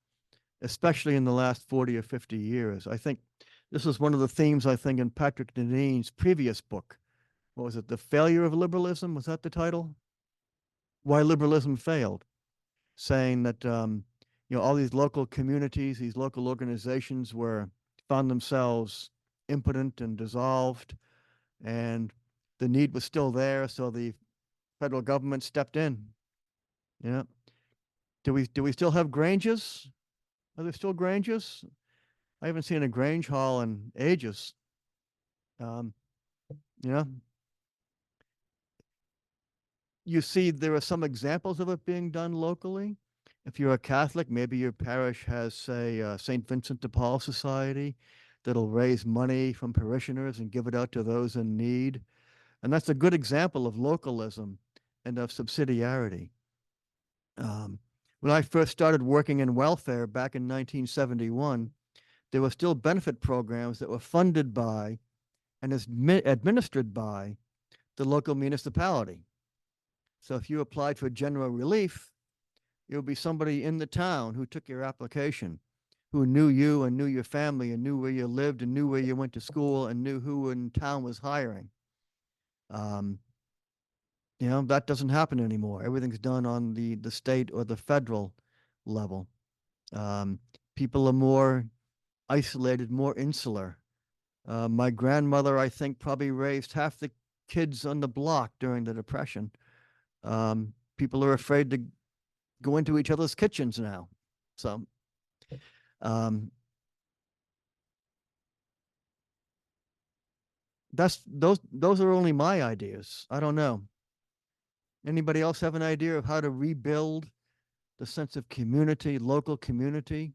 especially in the last 40 or 50 years. I think this is one of the themes, I think, in Patrick Deneen's previous book. What was it? The Failure of Liberalism? Was that the title? Why Liberalism Failed. Saying that, all these local communities, these local organizations found themselves impotent and dissolved, and the need was still there, so the federal government stepped in. Yeah. Do we still have Granges? Are there still Granges? I haven't seen a Grange Hall in ages. Yeah. You see, there are some examples of it being done locally. If you're a Catholic, maybe your parish has, say, St. Vincent de Paul Society that'll raise money from parishioners and give it out to those in need. And that's a good example of localism and of subsidiarity. When I first started working in welfare back in 1971, there were still benefit programs that were funded by and administered by the local municipality. So if you applied for general relief, it would be somebody in the town who took your application, who knew you and knew your family and knew where you lived and knew where you went to school and knew who in town was hiring. That doesn't happen anymore. Everything's done on the state or the federal level. People are more isolated, more insular. My grandmother, I think, probably raised half the kids on the block during the Depression. People are afraid to go into each other's kitchens now. So, those are only my ideas. I don't know. Anybody else have an idea of how to rebuild the sense of community, local community?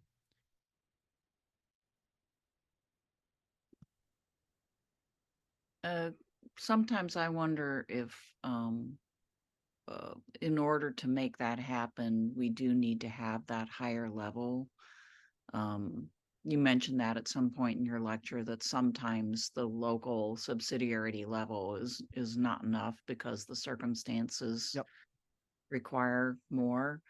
Sometimes I wonder if in order to make that happen, we do need to have that higher level. You mentioned that at some point in your lecture, that sometimes the local subsidiarity level is not enough because the circumstances Yep. require more.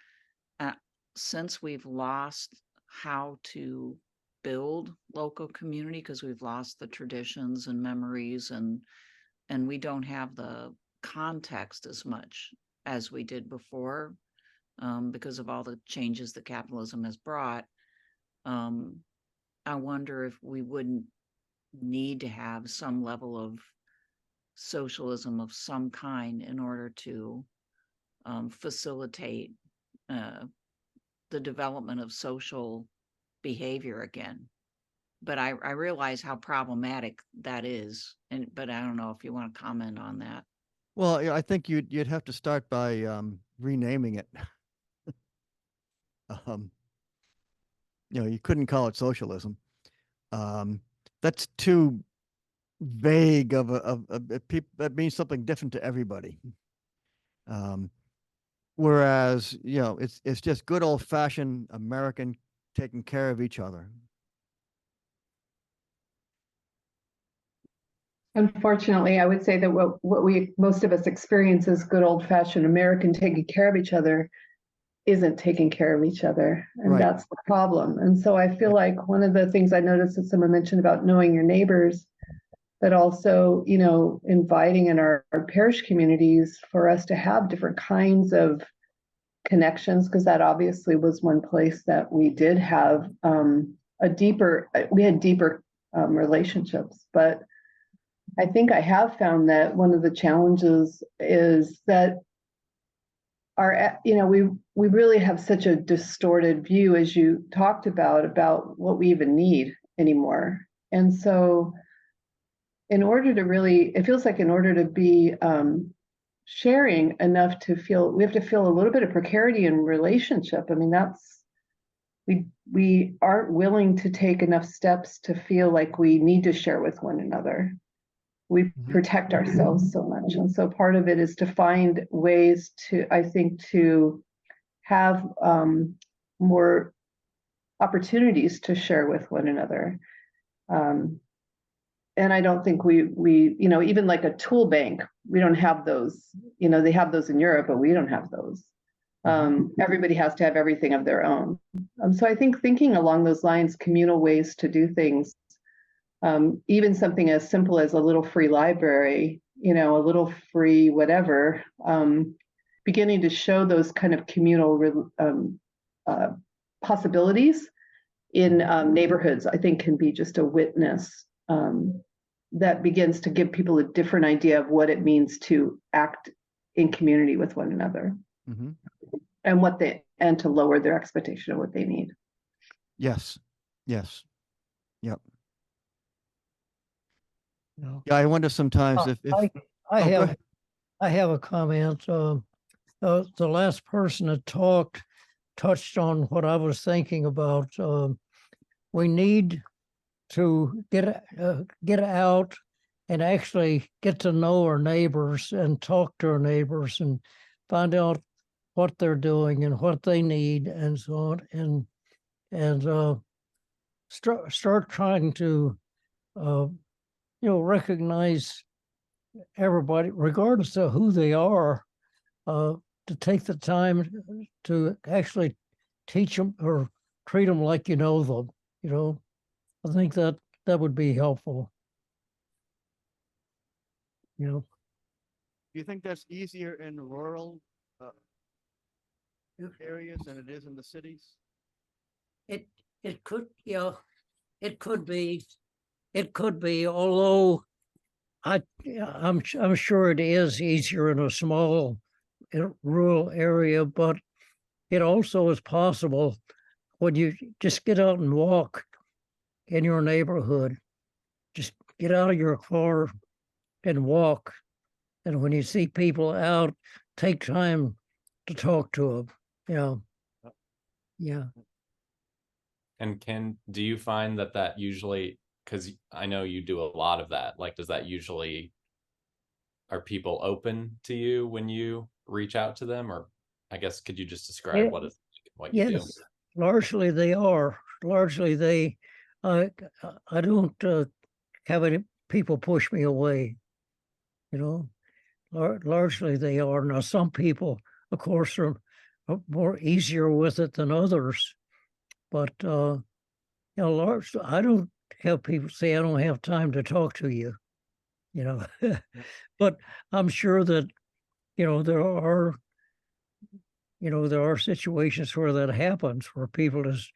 Since we've lost how to build local community, because we've lost the traditions and memories, and we don't have the context as much as we did before, because of all the changes that capitalism has brought. I wonder if we wouldn't need to have some level of socialism of some kind in order to facilitate the development of social behavior again. But I realize how problematic that is, but I don't know if you want to comment on that. Well, yeah, I think you'd have to start by renaming it. You couldn't call it socialism. That's too vague of a people. That means something different to everybody. Whereas, it's just good old fashioned American taking care of each other. Unfortunately, I would say that what most of us experience as good old fashioned American taking care of each other isn't taking care of each other. And Right. that's the problem. And so I feel like one of the things I noticed that someone mentioned about knowing your neighbors, but also, inviting in our parish communities for us to have different kinds of connections, because that obviously was one place that we did have deeper relationships. But I think I have found that one of the challenges is that we really have such a distorted view, as you talked about what we even need anymore. And so it feels like in order to be sharing enough we have to feel a little bit of precarity in relationship. I mean, we aren't willing to take enough steps to feel like we need to share with one another. We protect ourselves so much. And so part of it is to find ways to have more opportunities to share with one another. And I don't think we even like a tool bank, we don't have those. They have those in Europe, but we don't have those. Everybody has to have everything of their own. So I think thinking along those lines, communal ways to do things, even something as simple as a little free library, a little free whatever, beginning to show those kind of communal possibilities in neighborhoods, I think can be just a witness that begins to give people a different idea of what it means to act in community with one another, and to lower their expectation of what they need. Yes. Yep. No. Yeah, I wonder sometimes if I go ahead. I have a comment. The last person that touched on what I was thinking about. We need to get out and actually get to know our neighbors and talk to our neighbors and find out what they're doing and what they need and so on, and start trying to recognize everybody regardless of who they are, to take the time to actually teach them or treat them like you know them. I think that would be helpful. Do you think that's easier in rural areas than it is in the cities? It could, it could be, although I'm sure it is easier in a small rural area, but it also is possible when you just get out and walk in your neighborhood. Just get out of your car and walk. And when you see people out, take time to talk to them. Yeah. And do you find that usually, because I know you do a lot of that, like, does that usually, are people open to you when you reach out to them, or I guess could you just describe what it's what you do? Yes, largely they are. Largely they, I I don't have any people push me away. You know, largely they are. Now, some people, of course, are more easier with it than others. But you know, large. I don't have people say I don't have time to talk to you. You know, but I'm sure that there are there are situations where that happens, where people just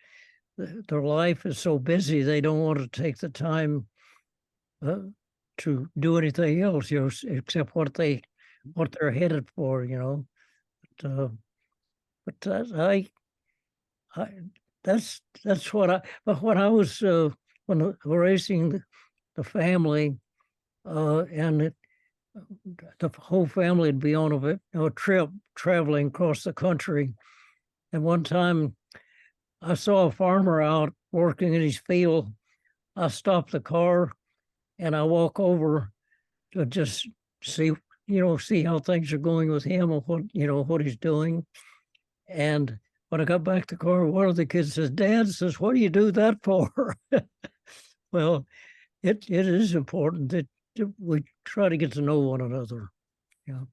their life is so busy they don't want to take the time to do anything else, except what they're headed for, but I that's what but when I was when raising the family, and the whole family would be on a trip traveling across the country. And one time I saw a farmer out working in his field. I stopped the car and I walk over to just see how things are going with him and what he's doing. And when I got back to the car, one of the kids says, "Dad," says, "what do you do that for?" Well, it is important that we try to get to know one another. Yeah.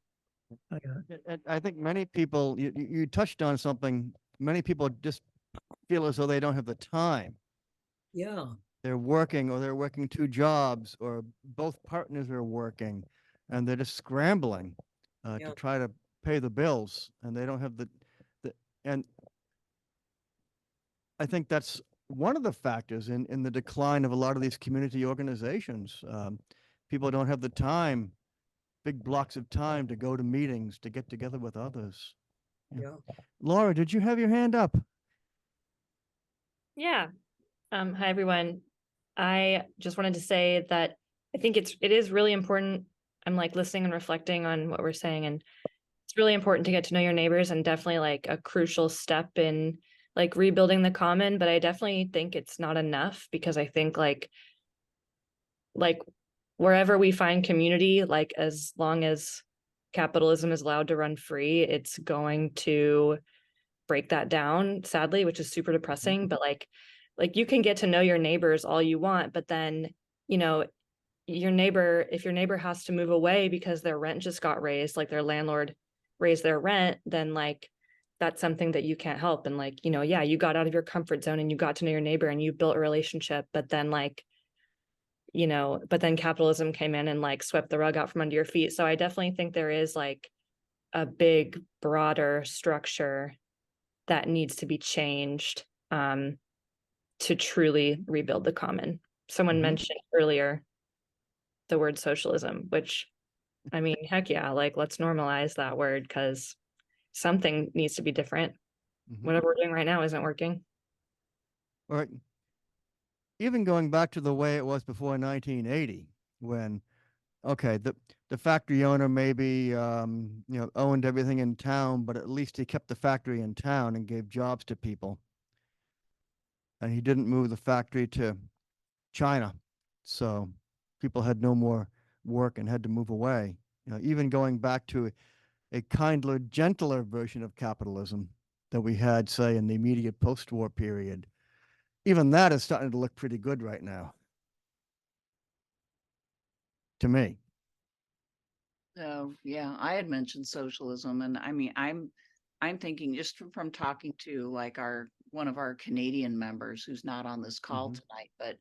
I think many people, you touched on something, many people just feel as though they don't have the time. Yeah. They're working, or they're working two jobs, or both partners are working, and they're just scrambling Yeah. to try to pay the bills, and they don't have and I think that's one of the factors in the decline of a lot of these community organizations. People don't have the time, big blocks of time, to go to meetings, to get together with others. Yeah. Laura, did you have your hand up? Yeah. Hi, everyone. I just wanted to say that I think it is really important. I'm like listening and reflecting on what we're saying, and it's really important to get to know your neighbors, and definitely like a crucial step in like rebuilding the common. But I definitely think it's not enough, because I think like wherever we find community, like as long as capitalism is allowed to run free, it's going to break that down, sadly, which is super depressing. But like you can get to know your neighbors all you want, but then if your neighbor has to move away because their rent just got raised, like their landlord raised their rent, then like that's something that you can't help. And like, yeah, you got out of your comfort zone and you got to know your neighbor and you built a relationship, but then like, but then capitalism came in and like swept the rug out from under your feet. So I definitely think there is like a big, broader structure that needs to be changed to truly rebuild the common. Someone mentioned earlier the word socialism, which, I mean, heck yeah, like let's normalize that word, because something needs to be different. Whatever we're doing right now isn't working. Or even going back to the way it was before 1980, when, okay, the factory owner maybe owned everything in town, but at least he kept the factory in town and gave jobs to people. And he didn't move the factory to China, so people had no more work and had to move away. Even going back to a kindler, gentler version of capitalism that we had, say, in the immediate post-war period, even that is starting to look pretty good right now, to me. Oh, yeah, I had mentioned socialism, and I mean, I'm thinking just from talking to like one of our Canadian members who's not on this call tonight, but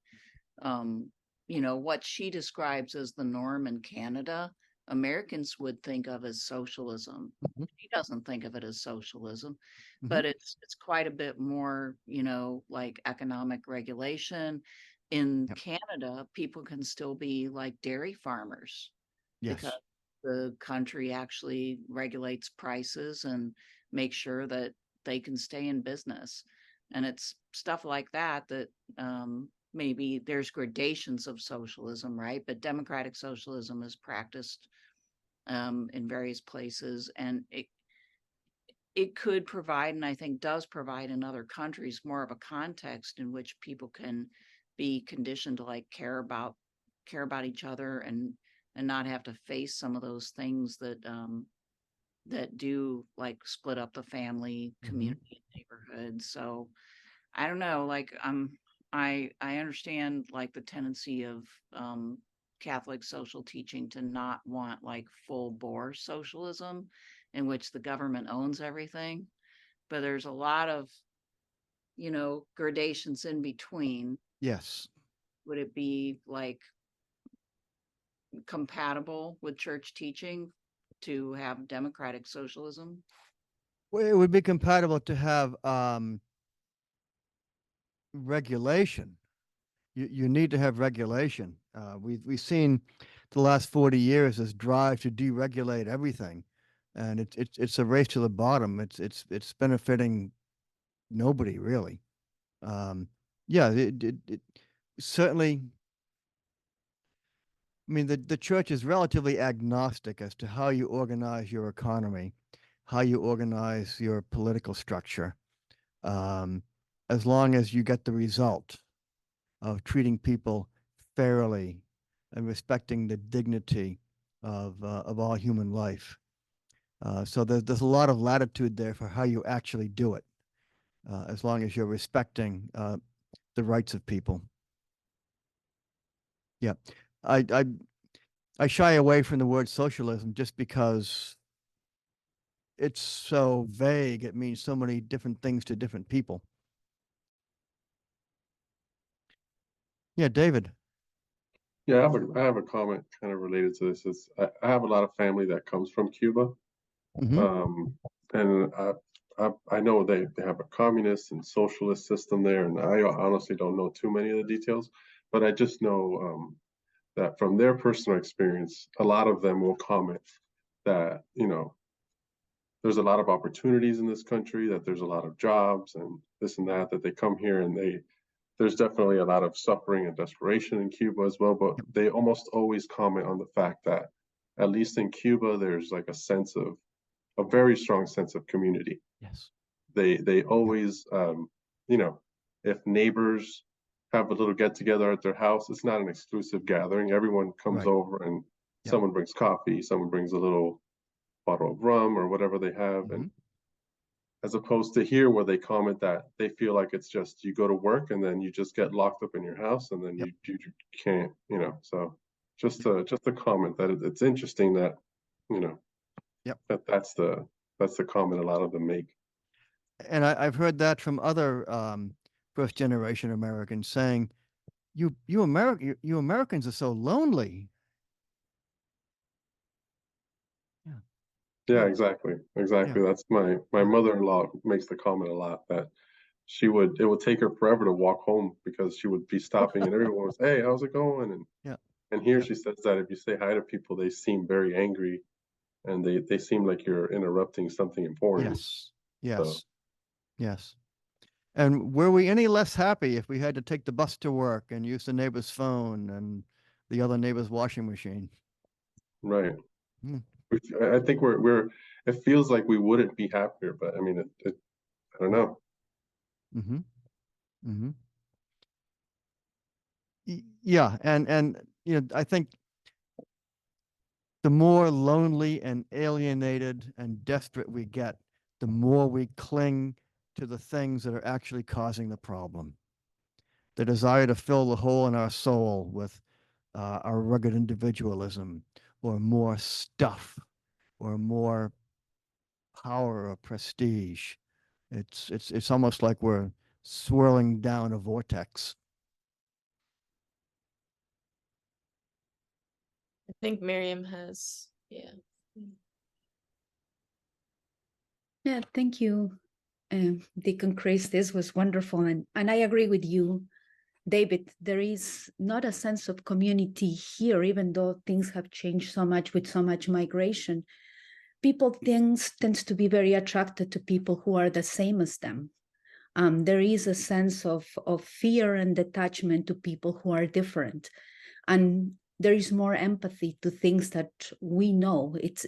what she describes as the norm in Canada, Americans would think of as socialism. She doesn't think of it as socialism, but it's quite a bit more, like economic regulation. In Canada, people can still be like dairy farmers. Yes. Because the country actually regulates prices and makes sure that they can stay in business. And it's stuff like that maybe there's gradations of socialism, right? But democratic socialism is practiced in various places, and it could provide, and I think does provide in other countries, more of a context in which people can be conditioned to like care about each other and not have to face some of those things that that do like split up the family, community, neighborhood. So I don't know, like, I understand like the tendency of, Catholic social teaching to not want like full bore socialism in which the government owns everything. But there's a lot of, gradations in between. Yes. Would it be like compatible with church teaching to have democratic socialism? Well, it would be compatible to have regulation. You need to have regulation. We've seen the last 40 years this drive to deregulate everything, and it's a race to the bottom. It's benefiting nobody really. Yeah, it certainly. I mean, the church is relatively agnostic as to how you organize your economy, how you organize your political structure, as long as you get the result of treating people fairly and respecting the dignity of all human life. So there's a lot of latitude there for how you actually do it, as long as you're respecting the rights of people. Yeah, I shy away from the word socialism just because it's so vague. It means so many different things to different people. Yeah, David. Yeah, I have a comment kind of related to this. I have a lot of family that comes from Cuba, Mhm. and I know they have a communist and socialist system there, and I honestly don't know too many of the details, but I just know that from their personal experience, a lot of them will comment that, there's a lot of opportunities in this country, that there's a lot of jobs and this and that they come here and there's definitely a lot of suffering and desperation in Cuba as well, but they almost always comment on the fact that at least in Cuba, there's like a very strong sense of community. Yes. They always, if neighbors have a little get together at their house, it's not an exclusive gathering. Everyone comes Right. over and Yep. someone brings coffee, someone brings a little bottle of rum or whatever they have. And as opposed to here where they comment that they feel like it's just you go to work and then you just get locked up in your house and then Yep. you can't, so just a comment that it's interesting that, Yep. that's the comment a lot of them make. And I've heard that from other first generation Americans saying, you Americans are so lonely. Yeah, exactly. That's my mother-in-law makes the comment a lot that it would take her forever to walk home because she would be stopping and everyone was, hey, how's it going? And here she says that if you say hi to people, they seem very angry and they seem like you're interrupting something important. Yes. Yes. So. Yes. And were we any less happy if we had to take the bus to work and use the neighbor's phone and the other neighbor's washing machine? Right. Hmm. I think it feels like we wouldn't be happier, but I mean, I don't know. Mm-hmm. Mm-hmm. Yeah. And I think the more lonely and alienated and desperate we get, the more we cling to the things that are actually causing the problem. The desire to fill the hole in our soul with our rugged individualism, or more stuff, or more power or prestige. It's almost like we're swirling down a vortex. I think Miriam has, yeah. Yeah, thank you, Deacon Chris. This was wonderful. And I agree with you, David. There is not a sense of community here, even though things have changed so much with so much migration. People tends to be very attracted to people who are the same as them. There is a sense of fear and detachment to people who are different. And there is more empathy to things that we know. It's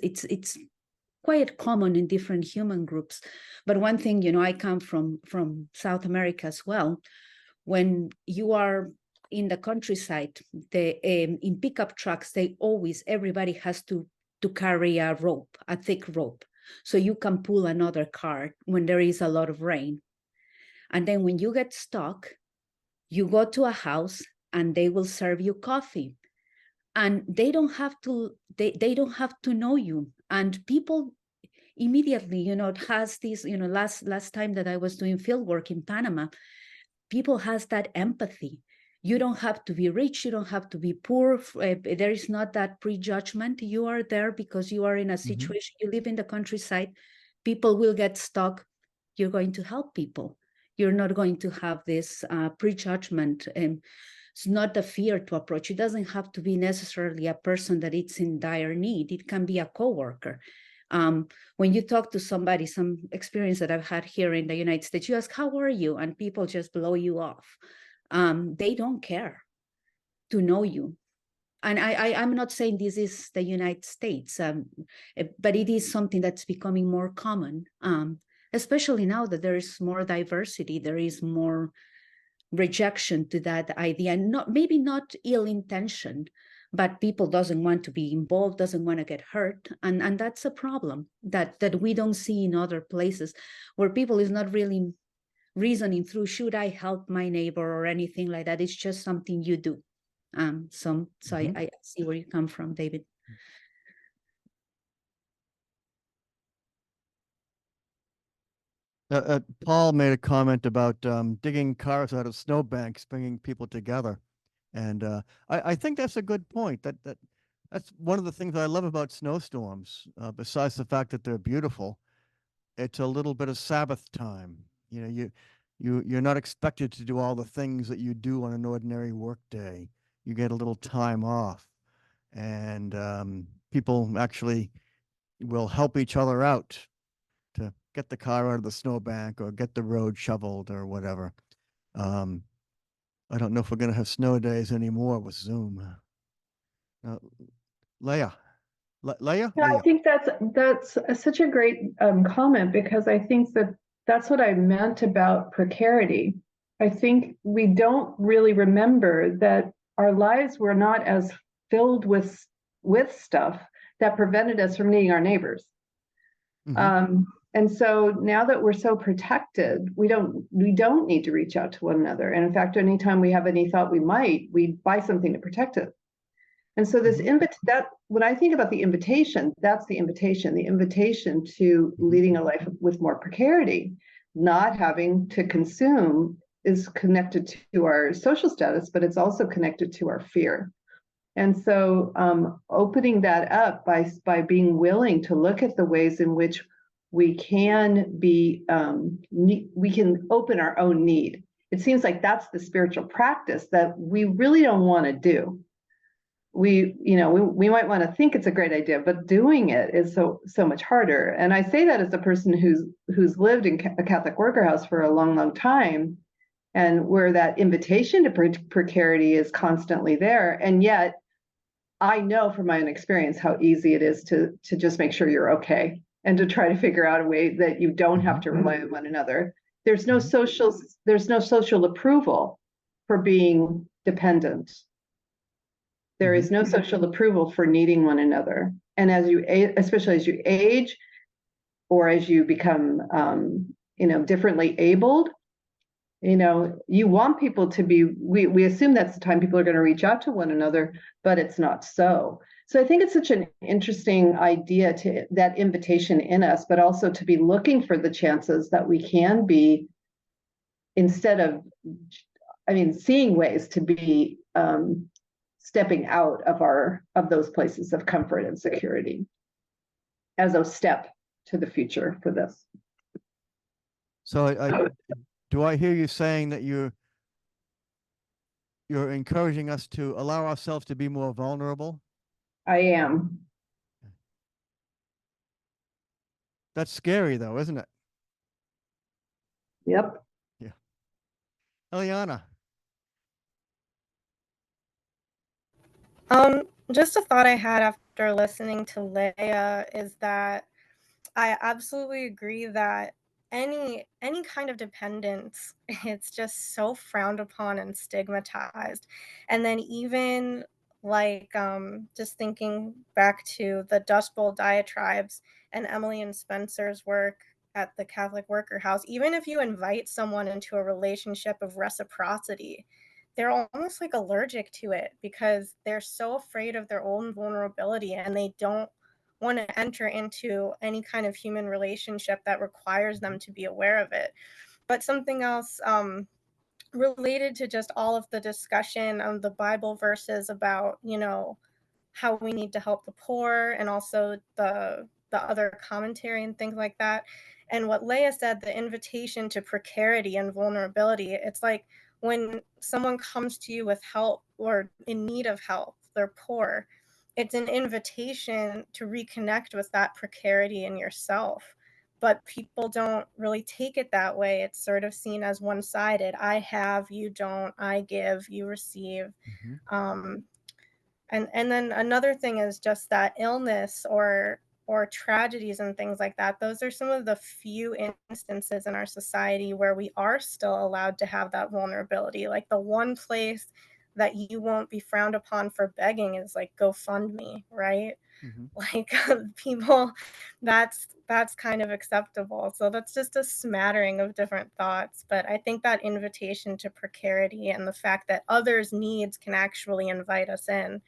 quite common in different human groups. But one thing, I come from South America as well. When you are in the countryside, in pickup trucks, everybody has to carry a thick rope. so you can pull another cart when there is a lot of rain. And then when you get stuck, you go to a house and they will serve you coffee. And they don't have to, they don't have to know you. And people immediately, it has this, last time that I was doing field work in Panama, people has that empathy. You don't have to be rich, you don't have to be poor. There is not that prejudgment. You are there because you are in a situation, you live in the countryside, people will get stuck. You're going to help people. You're not going to have this prejudgment. It's not a fear to approach. It doesn't have to be necessarily a person that it's in dire need. It can be a coworker. When you talk to somebody, some experience that I've had here in the United States, you ask, how are you? And people just blow you off. They don't care to know you. And I'm not saying this is the United States, but it is something that's becoming more common, especially now that there is more diversity, there is more rejection to that idea, and maybe not ill intention, but people doesn't want to be involved, doesn't want to get hurt. And that's a problem that we don't see in other places, where people is not really reasoning through, should I help my neighbor or anything like that? It's just something you do. So I see where you come from, David. Paul made a comment about digging cars out of snowbanks, bringing people together. And I think that's a good point. That's one of the things I love about snowstorms, besides the fact that they're beautiful. It's a little bit of Sabbath time. You're not expected to do all the things that you do on an ordinary work day. You get a little time off, and people actually will help each other out to get the car out of the snowbank or get the road shoveled or whatever. I don't know if we're going to have snow days anymore with Zoom. Leah. Yeah, I think that's such a great comment, because I think that's what I meant about precarity. I think we don't really remember that our lives were not as filled with stuff that prevented us from needing our neighbors. And so now that we're so protected, we don't need to reach out to one another. And in fact, anytime we have any thought we buy something to protect it. And so this when I think about the invitation, that's the invitation to leading a life with more precarity, not having to consume, is connected to our social status, but it's also connected to our fear. And so opening that up by being willing to look at the ways in which we can be, we can open our own need. It seems like that's the spiritual practice that we really don't want to do. We might want to think it's a great idea, but doing it is so much harder. And I say that as a person who's lived in a Catholic worker house for a long, long time, and where that invitation to precarity is constantly there. And yet I know from my own experience how easy it is to just make sure you're okay, and to try to figure out a way that you don't have to rely on one another. There's no social approval for being dependent. There is no social approval for needing one another. And especially as you age, or as you become, differently abled, you want people to be, we assume that's the time people are going to reach out to one another, but it's not so. So I think it's such an interesting idea, to that invitation in us, but also to be looking for the chances that we can be, instead of, seeing ways to be stepping out of those places of comfort and security as a step to the future for this. So do I hear you saying that you're encouraging us to allow ourselves to be more vulnerable? I am. That's scary though, isn't it? Yep. Yeah. Eliana. Just a thought I had after listening to Leah is that I absolutely agree that any kind of dependence, it's just so frowned upon and stigmatized. And then even like just thinking back to the Dust Bowl diatribes and Emily and Spencer's work at the Catholic Worker House. Even if you invite someone into a relationship of reciprocity, they're almost like allergic to it because they're so afraid of their own vulnerability and they don't want to enter into any kind of human relationship that requires them to be aware of it. But something else related to just all of the discussion of the Bible verses about, how we need to help the poor and also the other commentary and things like that. And what Leah said, the invitation to precarity and vulnerability, it's like when someone comes to you with help or in need of help, they're poor, it's an invitation to reconnect with that precarity in yourself. But people don't really take it that way. It's sort of seen as one-sided. I have, you don't, I give, you receive. And then another thing is just that illness or tragedies and things like that. Those are some of the few instances in our society where we are still allowed to have that vulnerability. Like the one place that you won't be frowned upon for begging is like GoFundMe, right? Like people, that's kind of acceptable. So that's just a smattering of different thoughts. But I think that invitation to precarity and the fact that others' needs can actually invite us in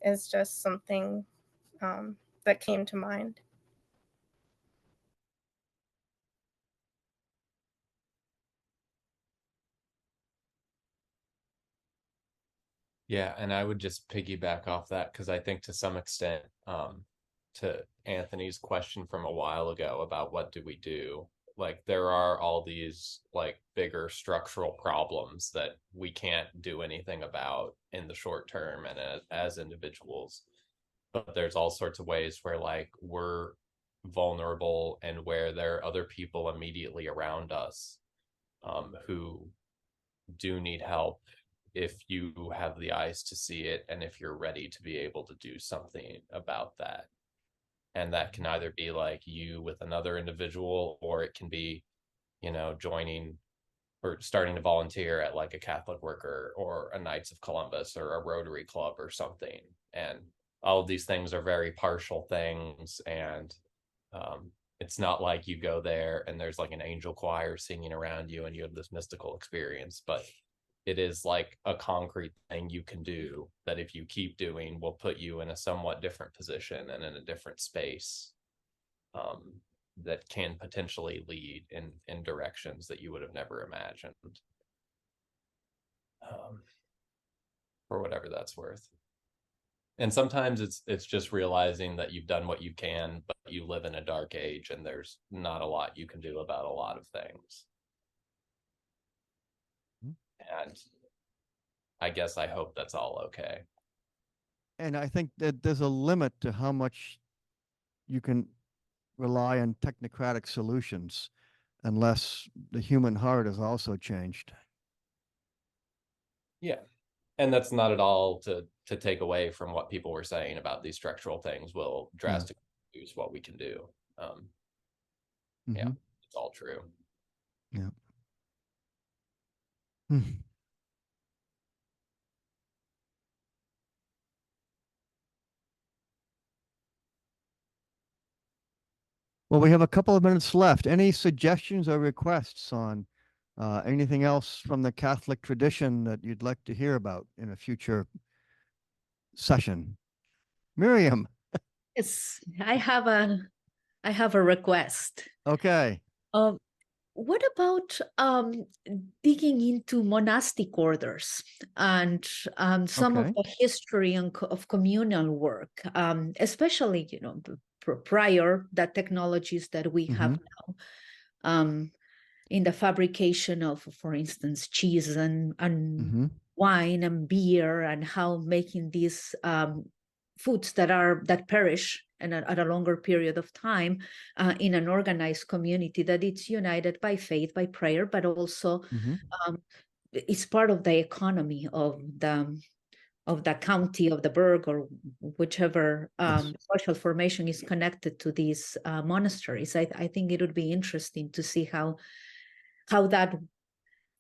is just something that came to mind. Yeah, and I would just piggyback off that because I think to some extent, to Anthony's question from a while ago about what do we do, like there are all these like bigger structural problems that we can't do anything about in the short term and as individuals. But there's all sorts of ways where like we're vulnerable and where there are other people immediately around us who do need help if you have the eyes to see it and if you're ready to be able to do something about that. And that can either be like you with another individual, or it can be, joining or starting to volunteer at like a Catholic Worker or a Knights of Columbus or a Rotary Club or something. And all of these things are very partial things. And it's not like you go there and there's like an angel choir singing around you and you have this mystical experience, but it is like a concrete thing you can do that if you keep doing will put you in a somewhat different position and in a different space that can potentially lead in directions that you would have never imagined, for whatever that's worth. And sometimes it's just realizing that you've done what you can, but you live in a dark age and there's not a lot you can do about a lot of things. And I guess I hope that's all okay. And I think that there's a limit to how much you can rely on technocratic solutions unless the human heart is also changed. Yeah. And that's not at all to take away from what people were saying about these structural things will drastically reduce what we can do. Yeah, it's all true. Yeah. Well, we have a couple of minutes left. Any suggestions or requests on anything else from the Catholic tradition that you'd like to hear about in a future session? Miriam. Yes, I have a request. Okay. What about digging into monastic orders and some of the history of communal work, especially prior the technologies that we have now, in the fabrication of, for instance, cheese and wine and beer, and how making these foods that perish and at a longer period of time in an organized community that it's united by faith, by prayer, but also it's part of the economy of the county, of the burg, or whichever social formation is connected to these monasteries. I think it would be interesting to see how that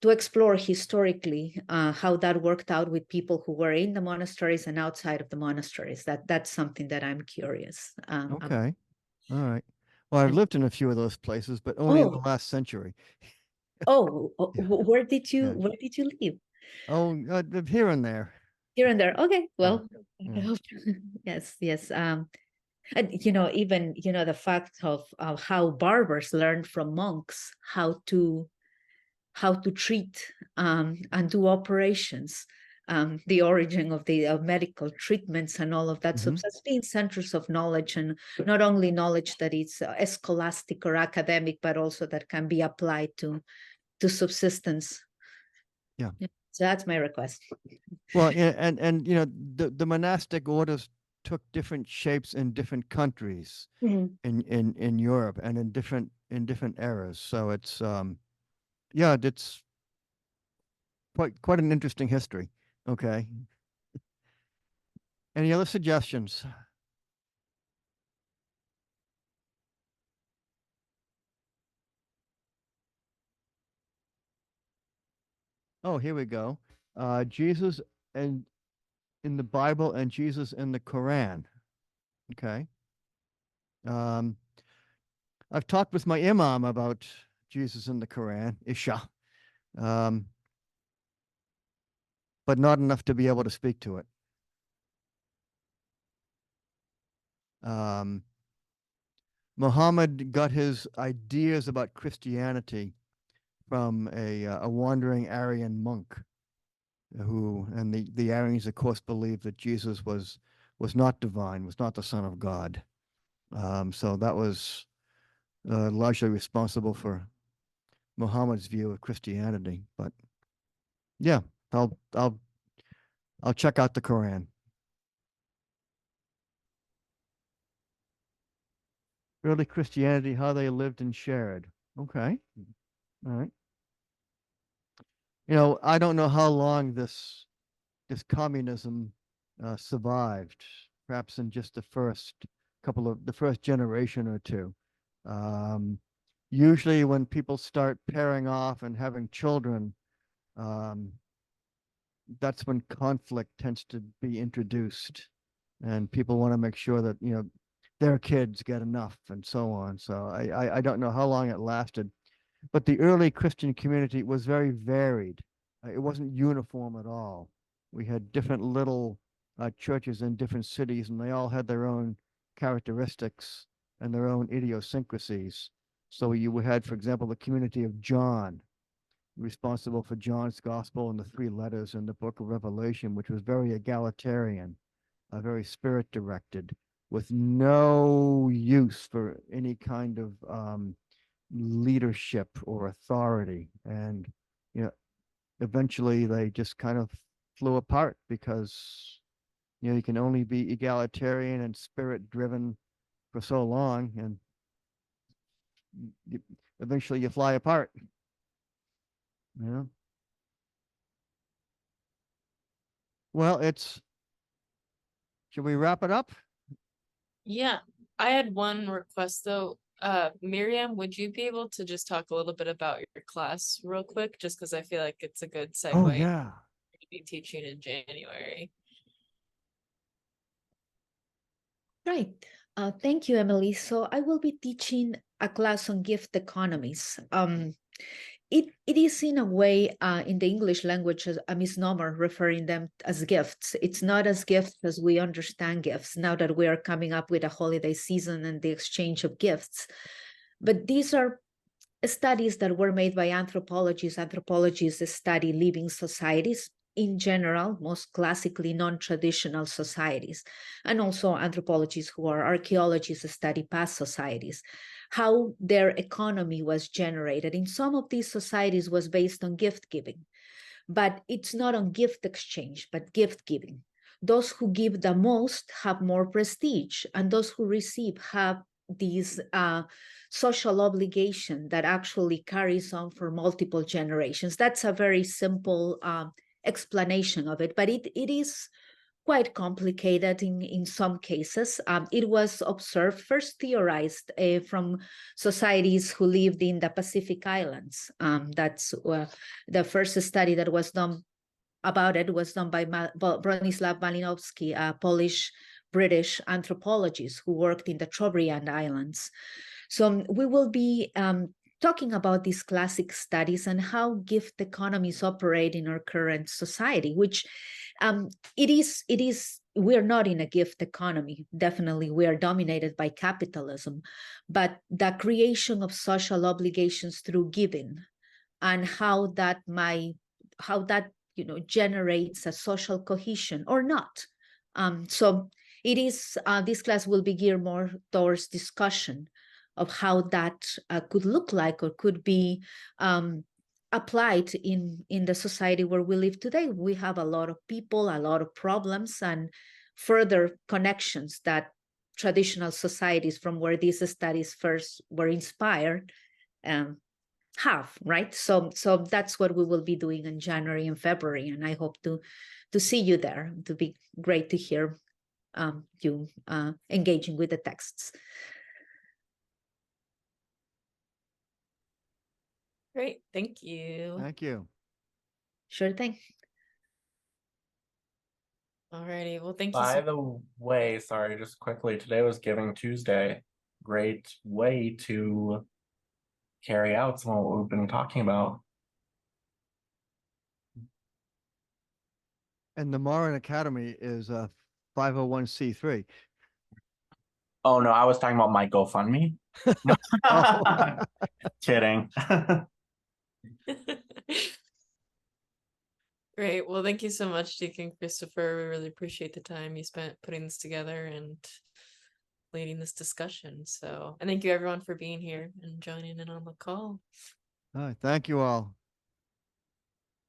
explore historically how that worked out with people who were in the monasteries and outside of the monasteries. That's something that I'm curious. About. Okay. All right. Well, I've And- lived in a few of those places, but only in the Oh. last century. Yeah. Where did you Yeah. live? Oh, here and there. Here and there. Okay, well, Yeah. yes. And even the fact of how barbers learned from monks how to treat and do operations, the origin of the medical treatments and all of that. So that's being centers of knowledge, and not only knowledge that is scholastic or academic, but also that can be applied to subsistence. Yeah. So that's my request. Well, and the monastic orders took different shapes in different countries in Europe and in different eras. So it's it's quite an interesting history. Okay. Any other suggestions? Oh, here we go. Jesus and in the Bible and Jesus in the Quran. Okay. I've talked with my imam about Jesus in the Quran, Isha, but not enough to be able to speak to it. Muhammad got his ideas about Christianity from a wandering Aryan monk, and the Aryans, of course, believed that Jesus was not divine, was not the Son of God. So that was largely responsible for Muhammad's view of Christianity. But yeah, I'll check out the Quran. Early Christianity, how they lived and shared. Okay. All right. I don't know how long this communism survived, perhaps in just the first generation or two. Usually when people start pairing off and having children, that's when conflict tends to be introduced, and people want to make sure that their kids get enough and so on. So I don't know how long it lasted, but the early Christian community was very varied. It wasn't uniform at all. We had different little churches in different cities, and they all had their own characteristics and their own idiosyncrasies. So you had, for example, the community of John, responsible for John's gospel and the 3 letters in the book of Revelation, which was very egalitarian, very spirit directed, with no use for any kind of leadership or authority. And eventually they just kind of flew apart because you can only be egalitarian and spirit driven for so long, and eventually you fly apart. Well, should we wrap it up? Yeah, I had one request though. Miriam, would you be able to just talk a little bit about your class real quick? Just because I feel like it's a good segue. Oh, yeah. To be teaching in January. Right. Thank you, Emily. So I will be teaching a class on gift economies. It is in a way in the English language a misnomer, referring them as gifts. It's not as gifts as we understand gifts now that we are coming up with a holiday season and the exchange of gifts. But these are studies that were made by anthropologists. Anthropologists study living societies in general, most classically non-traditional societies, and also anthropologists who are archaeologists study past societies, how their economy was generated. In some of these societies was based on gift giving, but it's not on gift exchange, but gift giving. Those who give the most have more prestige, and those who receive have these social obligation that actually carries on for multiple generations. That's a very simple explanation of it, but it is quite complicated in some cases. It was observed, first theorized from societies who lived in the Pacific Islands. That's the first study that was done about it was done by Bronislaw Malinowski, a Polish-British anthropologist who worked in the Trobriand Islands. So we will be talking about these classic studies and how gift economies operate in our current society, which we're not in a gift economy. Definitely, we are dominated by capitalism, but the creation of social obligations through giving and how that generates a social cohesion or not. So it is, this class will be geared more towards discussion of how that could look like or could be applied in the society where we live today. We have a lot of people, a lot of problems, and further connections that traditional societies from where these studies first were inspired have, right? So that's what we will be doing in January and February, and I hope to see you there. It would be great to hear you engaging with the texts. Great, thank you. Thank you. Sure thing. Alrighty, well, thank you. By the way, sorry, just quickly, today was Giving Tuesday. Great way to carry out some of what we've been talking about. And the Morin Academy is a 501c3. Oh no, I was talking about my GoFundMe. Oh. Kidding. Great. Well, thank you so much, Deacon Christopher. We really appreciate the time you spent putting this together and leading this discussion. So, and thank you everyone for being here and joining in on the call. All right, thank you all.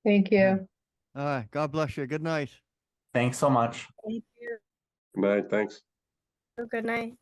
Thank you. All right, God bless you. Good night. Thanks so much. Thank you. Good night, thanks. Good night.